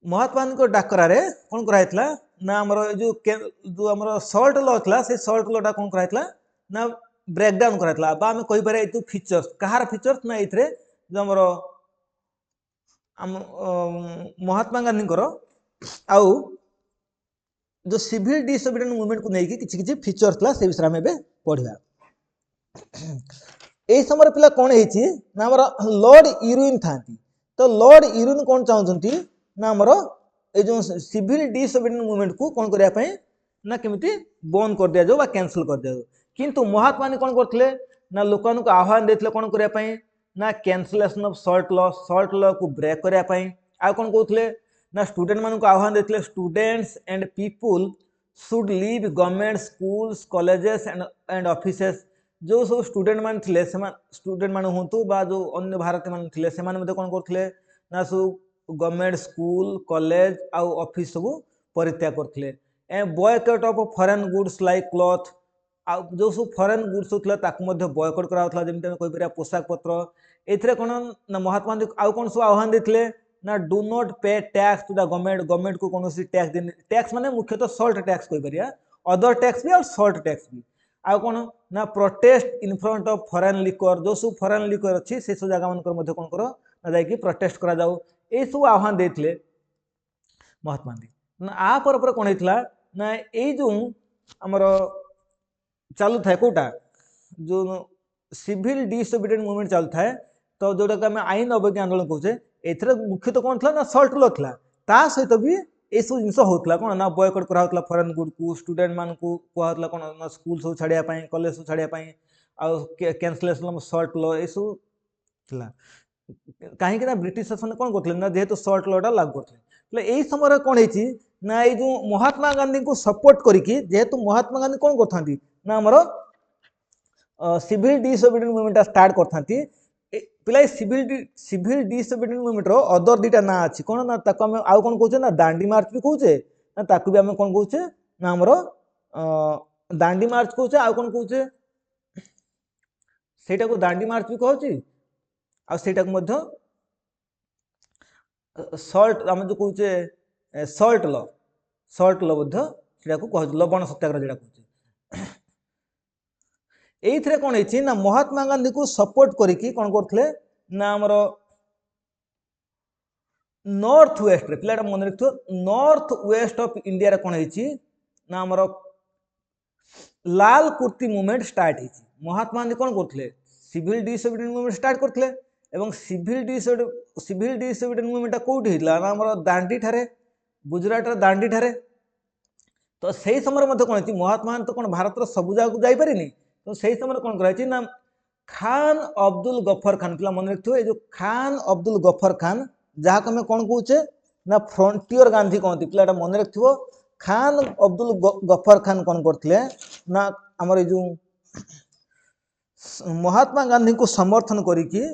महात्मा गांधी को डाकरा रे कौन कराइतला ना हमर जो हमर सॉल्ट लॉ थला से सॉल्ट लॉ टा कौन कराइतला ना ब्रेक डाउन कराइतला बा हमें कहि पारे एतु फीचर्स कहार फीचर्स ना इथरे जो हमर महात्मा गांधी को आउ जो सिविल डिसोबीडिएंट मूवमेंट को लेकिन किछि किछि फीचर थला से विषय में पढ़िया ए समय पिला कौन है ना हमर लॉर्ड इरविन थांती तो लॉर्ड इरविन कौन चाहते ना हमर ए जो सिविल डिसोबीडिएंट मूवमेंट को कौन करिया पई ना केमिति बंद कर दिया जाओ बा कैंसिल कर दिया जाओ किंतु महात्मा गांधी कौन करथिले ना लोकन को आह्वान देथिले कौन करिया पई ना कैंसलेशन ऑफ सॉल्ट लॉ को ब्रेक करिया पई आ कौन कहउथिले ना स्टूडेंट मान को आह्वान देथिले students and people should leave government schools colleges and offices जो सब स्टूडेंट मान थिले स्टूडेंट मान हुंतु बा जो अन्य भारतीय मान थिले से मान कौन करथिले ना सब गवर्नमेंट स्कूल कॉलेज आउ ऑफिस सब परित्याग करथिले and boycott of foreign goods like cloth आ जो सब फॉरेन गुड्स होता ताकू मध्य बॉयकॉट करा जमी कहि परिया पोशाक पत्र एथरे कौन ना महात्मा गांधी आउ कौन सब आह्वान देथिले ना डू नॉट पे टैक्स टू द गवर्नमेंट को कौन टैक्स देने टैक्स माने मुख्यतः सॉल्ट टैक्स कहि परिया अदर टैक्स भी और सॉल्ट टैक्स भी आ कौन ना protest in front of foreign liquor जो सब फॉरेन लिकर अच्छी से सब जगह मानकर मध्य कौन करो ना जाइए प्रोटेस्ट करा जाओ ए सब आह्वान देथिले महात्मा गांधी ना आ पर कौन होता ना ये जो आमर चालू थाए कोटा जो सिविल डिसोबीडिएंट मूवमेंट चालू थाए तो जोटा कि आम आईन अवज्ञा आंदोलन कहे एथरे मुख्यतः कौन था ना सॉल्ट लॉ था ता सहित भी ये सब जिन होता कौन ना बॉयकॉट करा फॉरेन गुड को स्टूडेंट मान को कहला कौन ना स्कूल सब छाड़िया कॉलेज सब छाड़िया कैंसलेशन ऑफ सॉल्ट लॉ ये सब थिला कहीं ना ब्रिटिश शासन कौन करते ना जेहेतु सॉल्ट लॉ लागू करते यही समय कौन है ना ये जो महात्मा गांधी को सपोर्ट करके जेहेतु महात्मा गांधी कौन करथांती ना हमर सिविल डिसोबीडिएंट मूवमेंट स्टार्ट करथांती पिलाई सिविल डिसोबीडिएंट मूवमेंट रो अदर दुटा ना अछि कोन ना ताको हम आउ कोन कहूचे ना दांडी मार्च भी कहूचे ना ताको भी हम कोन कहूचे ना हमरो दांडी मार्च कहूचे आउ कोन कहूचे सेटा को दांडी मार्च भी कहूची आ सेटा को मध्य सॉल्ट हम जो कहूचे सॉल्ट लॉ मध्य सेटा को कहूचे लवण सत्याग्रह जेटा कहूचे एइथरे कोन हेछि ना महात्मा गांधी को सपोर्ट करिकि कोन करथले ना हमर नॉर्थ वेस्ट रे पिलाटा मन रखथो नॉर्थ वेस्ट ऑफ इंडिया रे कोन हेछि ना हमर लाल कुर्ती मूवमेंट स्टार्ट हेछि महात्मा गांधी कोन करथले सिविल डिसोबीडिएंट मूवमेंट स्टार्ट करथले एवं सिविल डिसोबीडिएंट मूवमेंट कोउठी हिला ना हमर दांडी ठारे गुजरात रे दांडी ठारे तो सही समय मध्य कोन हेछि महात्मा गांधी तो कोन भारत रो सब जगह को जाई परिनी तो से समय कौन कराई ना खान अब्दुल गफर खान पिला मन रखियो ये जो खान अब्दुल गफर खान जहाँ को हमें कौन कहे ना फ्रंटियर गांधी कहती पिला मन रखियो खान अब्दुल गफर खान कौन करते ना आमर ये जो महात्मा गांधी को समर्थन करिकी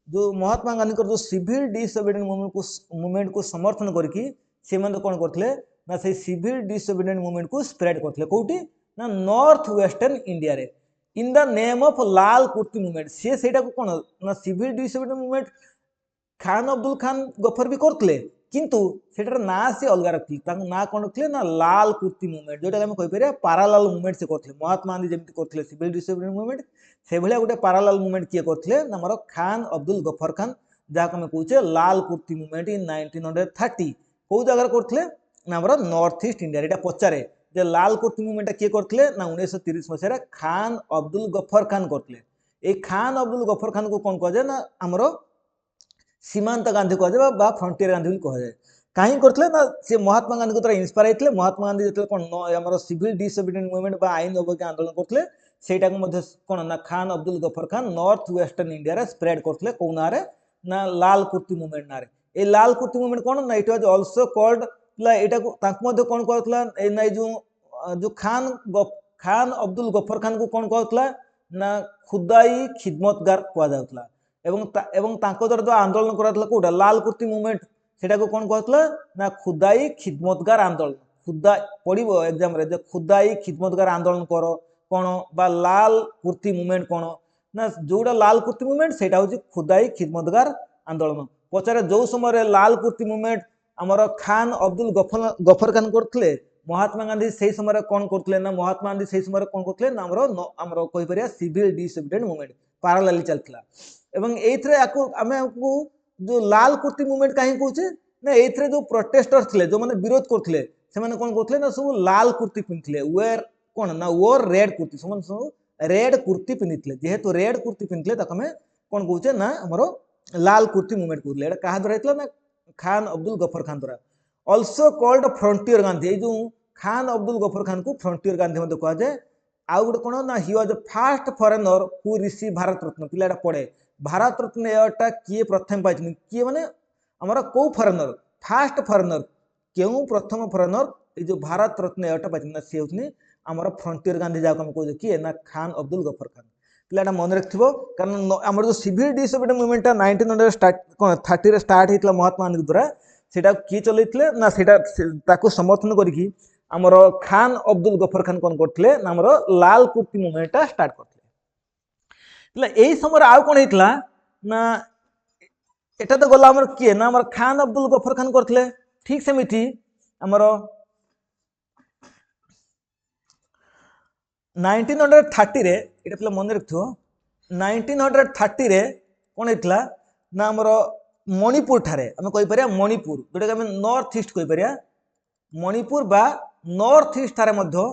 जो महात्मा गांधी को जो सिविल डिसोबीडिएंट मूवमेंट को समर्थन करिकी से कौन करते ना से सिविल डिसोबीडिएंट मूवमेंट को स्प्रेड करते कौटी ना नॉर्थ वेस्टर्न इंडिया रे in the name of Lal Kurti movement से कौन ना civil disobedient movement Khan Abdul Khan Gaffar भी करते किंतु सेटार ना से अलग रखी ना कौन रखते ना लाल कुर्ती मूवमेंट जोटा आम कहीपर पारालाल मूवमेंट से करते महात्मा गांधी जमी करते सिविल डिसोबीडिएंट मूवमेंट से भाया गोटे पारालाल मूवमेंट किए करते आमर खान अब्दुल गफर खान जहाँ आम कहे लाल कुर्ती मूवमेंट इन 1930 कौ जगह करते नॉर्थ ईस्ट इंडिया यहाँ पचारे जे लाल कुर्ती मूवमेंट किए करते ना 1930 मसीह खान अब्दुल गफर खान करते खान अब्दुल गफर खान को कौन कह ना आमर सीमांत गांधी कह फ्रंटियर गांधी भी कह जाए कहीं करते ना सी महात्मा गांधी को तरह इन्स्पायर होते महात्मा गांधी जो कौन आम सिविल डिसोबीडिएंट मूवमेंट आईन अवज्ञा आंदोलन करते सेटा कौन ना Khan Abdul Gruffudd Khan north western India रे स्प्रेड करते कौ ना ना लाल कुर्ती मूवमेंट ना ये लाल कुर्ती मूवमेंट कौन ना इट वाज आल्सो कॉल्ड यहाँ कौन कहला जो खान अब्दुल गफर खान को कौन कहला ना खुदाई खिदमतगार कहुला द्वारा जो आंदोलन करा कौटा लाल कुर्ती मूवमेंट सेटा को कौन कहला ना खुदाई खिदमतगार आंदोलन खुदा पड़ो एग्जाम रे खुदाई खिदमतगार आंदोलन कर कौन बा लाल कुर्ती मूवमेंट कौन ना जोटा लाल कुर्ती मूवमेंट सेटा हूँ खुदाई खिदमतगार आंदोलन पचारे जो समय लाल कुर्ती मूवमेंट आमर खान अब्दुल गफर खान करते महात्मा गांधी से समय कौन करते ना महात्मा गांधी से समय कौन करते ना आमर कहीपर सिविल डिसोबीडिएंट मूवमेंट पारालाली चलता आम जो लाल कुर्ती मूवमेंट कहीं कहे ना ये जो प्रोटेस्टर थे जो मैंने विरोध करते से कौन करते ना सब लाल कुर्ती पिंधे वेयर कौन ना वोर रेड कुर्ती सब रेड कुर्ती पिंधि जेहेतु रेड कुर्ती पिंधे आम कौन कहे ना आमर लाल कुर्ती मूवमेंट कहते क्या द्वारा ना खान अब्दुल गफर खान द्वारा ऑल्सो कॉल्ड फ्रंटियर गांधी ये जो खान अब्दुल गफर खान को फ्रंटियर गांधी कह जाए आउ गोटे कौन ना he was fast foreigner who receive Bharat Ratna पिलाटा पढ़े भारत रत्न एवटा किए प्रथम पाई किए माने आमर कौ फॉरेनर फास्ट फॉरेनर क्यों प्रथम फॉरेनर ये जो भारत रत्न एवटा पाई सी होती आमर फ्रंटियर गांधी जहाँ कहे किए ना खान अब्दुल गफर खान पिलाटा मन रखिथो कारण आमर जो सिविल डिसोबीडिएंट मूवमेंट 1900 स्टार्ट कौन 30 स्टार्ट होता महात्मा गांधी द्वारा सेटा किए चलते ना सेटा समर्थन करके आमर खान अब्दुल गफर खान कौन करते ना आमर लाल कुर्ती मूवमेंट स्टार्ट करते यही समय आउ कौन होता ना एटा तो गला आमर किए ना आमर खान अब्दुल गफर खान करते ठीक सेमिति आमर 1930 रे एटा पिला मन रखिथो 1930 रे कौन होता ना आमर मणिपुर ठारे आम कहीपर मणिपुर जोटा आम नॉर्थ ईस्ट कहीपर मणिपुर बा नॉर्थ ईस्ट ठारे मध्य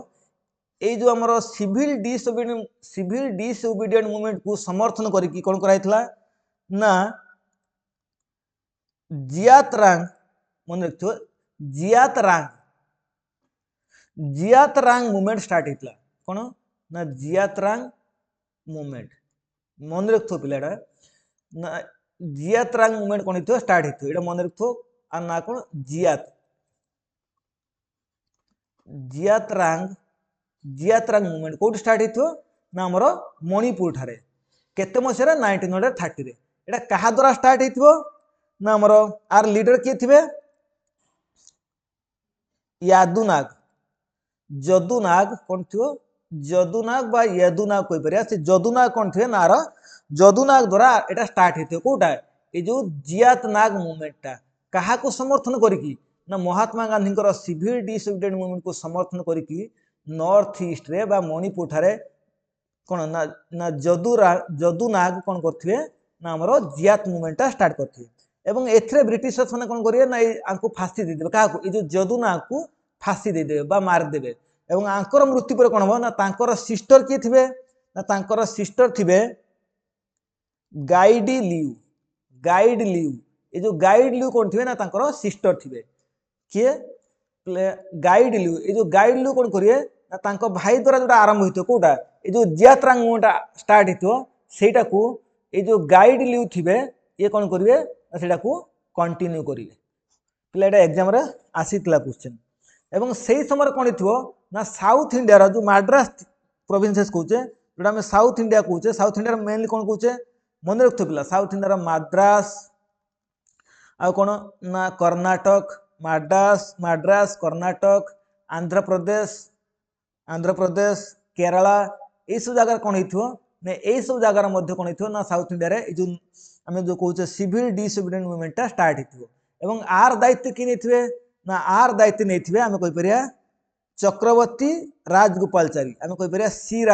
ये जो आमर सिविल डिसोबीडिएंट मूवमेंट को समर्थन करिकी कौन कराइथला ना जियातरांग मन रखिथो जियातरांग मूवमेंट स्टार्ट होता कौन ना जियातरांग मूवमेंट मन रखिथो पिलाटा ना जियातरांग मूवमेंट कौन हो स्टार्ट होता है मन रखिथो आर ना कौन जियातरांग मूवमेंट कौट स्टार्ट हो ना आमर मणिपुर ठारे केते मसीह 1930 रे एटा कहा द्वारा स्टार्ट हो ना आमर आर लीडर किए थे जदुनाग कौन थी जदुनाग बा यदुनाग कहीपर से जदुनाग कौन थे ना जदुनाग द्वारा एटा स्टार्ट होते कौटा ये जो जियातनाग मूवमेंटा क्या समर्थन करिकी ना Mahatma Gandhi civil disobedient movement को समर्थन करिकी नॉर्थ ईस्ट रे बा मणिपुर ठारे कौन ना ना जदुनाग कौन करथिबे ना आमर जियात मूवमेंटा स्टार्ट करथिबे एवं एथरे ब्रिटिशर्स माने कौन करिए ना आंको फांसी दे देबे काहा ये जो जदुनाग को फांसी दे देबे बा मार देबे एवं आंकर मृत्यु पर कौन हो ना तांकर सिस्टर किए थिबे ना तांकर सिस्टर थिबे गाइड लियू ये जो गाइड लियू कौन थे ना तांकर सिस्टर थे किए गाइड लियू ये जो गाइड लियू कौन करिए ना तांको भाई द्वारा जो आरंभ होते कौटा ये जो जियात्रांग मूवमेंट स्टार्ट हेतिबो सेटा को ये जो गाइड लिउ थिबे ये कौन करिवे सेटा को कंटिन्यू करिवे पिला एटा एग्जाम रे आसीतला क्वेश्चन एवं सेही समय कौन हेतिबो ना साउथ इंडिया रो जो माड्रास प्रोविंसेस कहूचे जोटा हम साउथ इंडिया कहूचे साउथ इंडिया मेनली कौन कहूचे मन रखियो पिला साउथ इंडिया माड्रास आ कौन ना कर्नाटक माड्रास कर्नाटक आंध्र प्रदेश केरला ये सब जगह कौन हो ये सब जगार कौन हो ना साउथ इंडिया रे जो आम जो कहूचे सिविल डिसोबिडिएंट मूवमेंटा स्टार्ट हो आर दायित्व किए नहीं ना आर दायित्व नहीं आम कहीपर चक्रवर्ती राजगोपालचारी आम कहीपर सी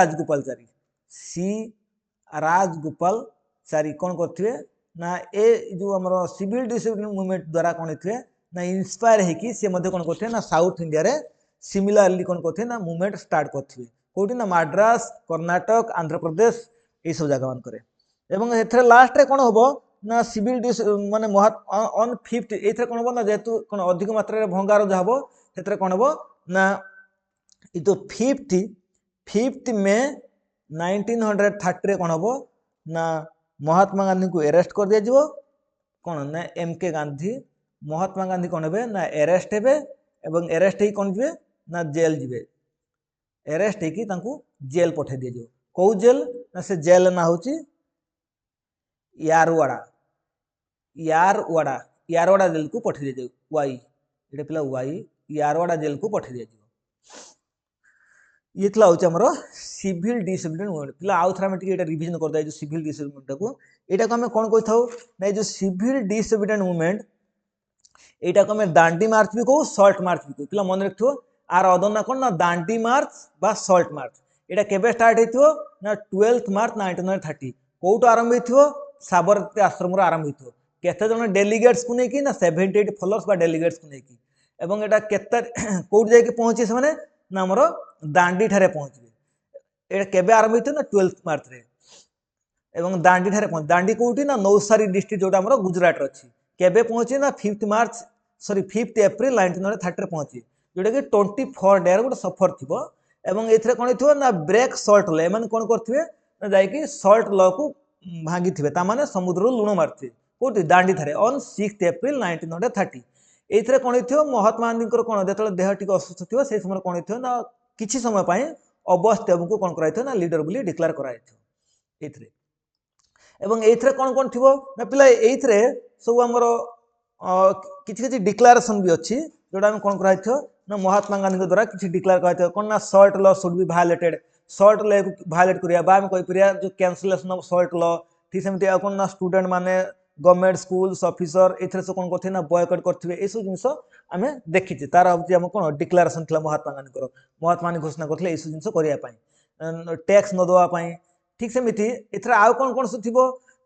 राजगोपालचारी कौन करते ना ए जो आम सिविल डिसोबिडिएंट मूवमेंट द्वारा कौन होते ना इन्स्पायर होगी सी कौन करते ना साउथ इंडिया रे सिमिलरली कौन करते ना मूवमेंट स्टार्ट करते कौटी ना माड्रास कर्नाटक आंध्र प्रदेश ये सब जगह मान एथरे लास्ट रे कौन हम ना सिविल डिस माने ऑन 5th एथरे कौन हम ना जेहेतु कौन अधिक मात्रा रे भंगार जहाँ हम से कौन हम ना ये तो 5th मे 1930 रे कौन हम ना महात्मा गांधी को अरेस्ट कर दिया जीवो कौन ना MK गांधी महात्मा गांधी कौन हे ना अरेस्ट हे एवं अरेस्ट ही कौन जीवे ना जेल जीवे अरेस्ट होगी जेल पठे दिए जो कौ जेल ना से जेल ना हूँ यारवाड़ा जेल को पठे दिए वाई ये पिला वाई यारवाड़ा जेल को पठे दिए ये हूँ आम सिविल डिसोबिडिएंट मूवमेंट पिला आउ थे आम रिविजन करदे जो सिविल डिसोबिडिएंट को यहाँ आम कौन कही था ना जो सिविल डिसोबिडिएंट मूवमेंट यहाँ को आम दांडी मार्च भी कहू सल्ट मार्च भी कहू पिला मन रखियो आर अदर ना कौन ना दांडी मार्च बा सल्ट मार्च यहाँ केबे स्टार्ट हो ना 12 मार्च 1930 कौटू आरंभ हो साबरमती आश्रम आरंभ हो केते जन डेलीगेट्स को लेकिन ना 78 फॉलोअर्स बा डेलीगेट्स को लेकिन एवं एटा केते कौट जाके पहुंचे से ना हमर दांडी ठारे पहुंचे एटा केबे आरंभ हो ना 12 मार्च रे एवं दांडी ठारे पहुंच दांडी कौटी ना नौसारी डिस्ट्रिक्ट जोटा हमर गुजरात रे अछि केबे पहुंचे ना 5th एप्रिल 1930 रे पहुंचे जोटा कि 24 डे गोटे सफर थी एवं ए कौन थो ना ब्रेक सल्ट ल एम कौन करेंगे ना जाकि सल्ट ल को भांगी थे ताने समुद्र लुण मारी कौटी दांडी थे ऑन 6th एप्रिल 1930 ये कौन हो महात्मा गांधी कौन जो देह टी असुस्थ थी से समय कौन हो ना किसी समय अवस्थेव को कौन कर ना लीडर बोली डिक्लेयर कराई एवं ये कौन कौन थी ना पिला ये सब आमर किसी डिक्लारेसन भी अच्छी जोटा आम कौन कर ना महात्मा गांधी द्वारा किसी डिक्लेयर कर कौन ना सल्ट ल शुड बी वायलेटेड सल्ट ल वायलेट करा कहीपर जो कैंसलेशन ऑफ सल्ट ल ठीक सेमती कौन ना स्टूडेंट माने गवर्नमेंट स्कूल्स ऑफिसर ये सब कौन करते ना बॉयकट करते ये सब जिन आम देखीचे तार हूँ कौन डिक्लारेसन था महात्मा गांधी घोषणा करते ये सब जिन करने टैक्स न देवाई ठीक सेमती आउ कौन कौन सब थी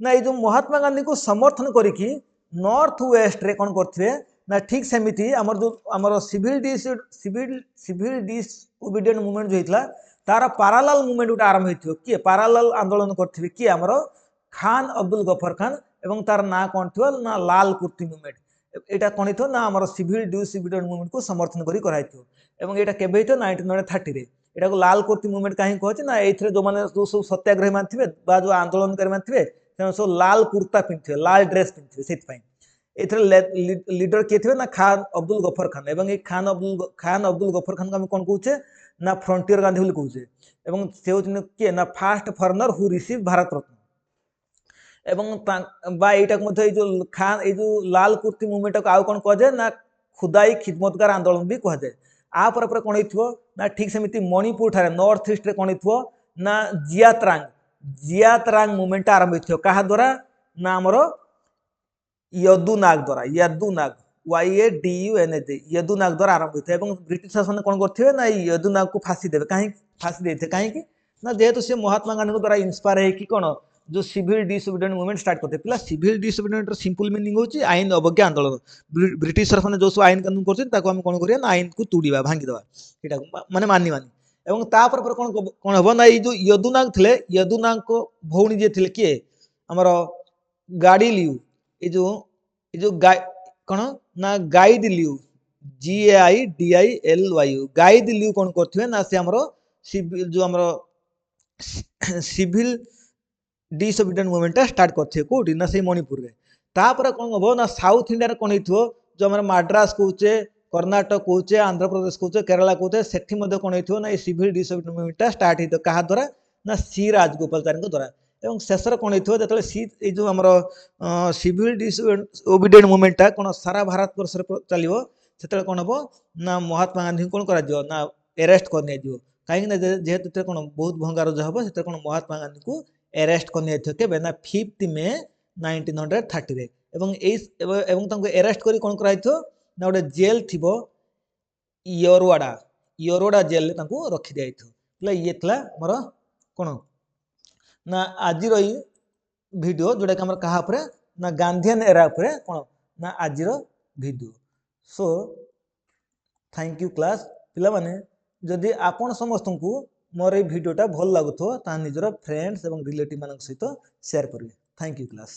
ना ये जो महात्मा गांधी को समर्थन करी नॉर्थ वेस्ट रे कौन करते ना ठीक सेमती आमर जो आमर सिविल डिसोबिडिएंट मूवमेंट जो होता तार पैरेलल मूवमेंट गोटे आरंभ हो किए पैरेलल आंदोलन करथिबे किए आमर खान अब्दुल गफर खान एवं तार ना कौन थो ना लाल कुर्ती मूवमेंट यहाँ कौन थो ना आमर सिविल डिसोबिडिएंट मूवमेंट को समर्थन करी कराइथो एवं यहाँ केबे हो 1930 रे एटा को लाल कुर्ती मूवमेंट कहीं कहছে ना एथरे जो माने जो सब सत्याग्रही मान थिबे बा जो आंदोलनकारी मान थिबे से सब लाल कुर्ता पिनथिबे लाल ड्रेस पिनथिबे सेति पई लीडर किए थे ना खान अब्दुल गफर खान एवं ये खान अब्दुल गफर खान को आम कौन कहे ना फ्रंटियर गांधी बोली कहे एवं से होचने किए ना fast foreigner who receive Bharat Ratna एवं बा एटा मध्य जो खान ये जो लाल कुर्ती मूवमेंट को आउ कौन कह ना खुदाई खिदमतगार आंदोलन भी कह जाए पर कौन हो ना ठीक सेमती मणिपुर ठारे नॉर्थ ईस्ट रे कौन हो ना जियात्रांग मूवमेंट आरंभ हो क्या द्वारा ना आमर यदुनाग द्वारा यदुनाग द्वारा आरंभ होता है ब्रिटिश शासन कौन करते ना यदुनाग को फांसी देवे कहीं फांसी देते कहीं ना जेहेतु से महात्मा गांधी द्वारा इंस्पायर है कि कौन जो सिविल डिसोबिडिएंट मूवमेंट स्टार्ट करते पिला सिविल डिसोबिडिएंट सिंपल मीनिंग होची आईन अवज्ञा आंदोलन ब्रिटिश शासन जो सब आईन कानून करते आम कौन करिया ना आईन को तोड़वा भांगीदवा यहाँ माने मानी एवं तापर कौन कौन हम ना ये जो यदुनाग थे यदुनाग को भौणी जी थे किए आमर गाड़ी लियू ये जो कौन ना guide Liu GAIDILYU guide Liu कौन करते ना से आमर जो आमर सिविल डिसोबिडिएंट मुवमेंटा स्टार्ट करथे कोठी ना से मणिपुर रे तापर कोन हबो ना साउथ इंडिया रे कोन हिथो जो हमर मद्रास कहूचे कर्नाटक कहूचे आंध्र प्रदेश कहूचे केरला कहूचे सेठी मध्ये कोन हिथो ना ए सिविल डिसोबिडिएंट मुवमेंटा स्टार्ट हिथो कहा द्वारा ना सी राजगोपालाचारी द्वारा एवं शेषर कोन हिथो जतले सी ए जो हमर सिविल डिसोबिडिएंट मुवमेंटा कोन सारा भारत वर्ष रे चलिबो सेतले कोन हबो ना महात्मा गांधी कोन करा दियो ना अरेस्ट कर निया दियो काहे ना जेहेतु कोन बहुत भंगारुजा हबो सेते कोन महात्मा गांधी को अरेस्ट कर निया दियो केबे ना 5 मे 1930 रे एवं तांको अरेस्ट करी कोन करा दियो ना गोटे जेल थिबो योरवाड़ा जेल रे तांको रखि दिया दियो ये थला मोर कोन ना आज वीडियो जोटा कि कहा ना गांधीयन एरा कौन ना आज video so thank you class पिला माने जदि आपण समस्त को मोर ये वीडियोटा भल लगुथो ता निजर फ्रेंड्स और रिलेटिव मान सहित शेयर करेंगे थैंक यू क्लास।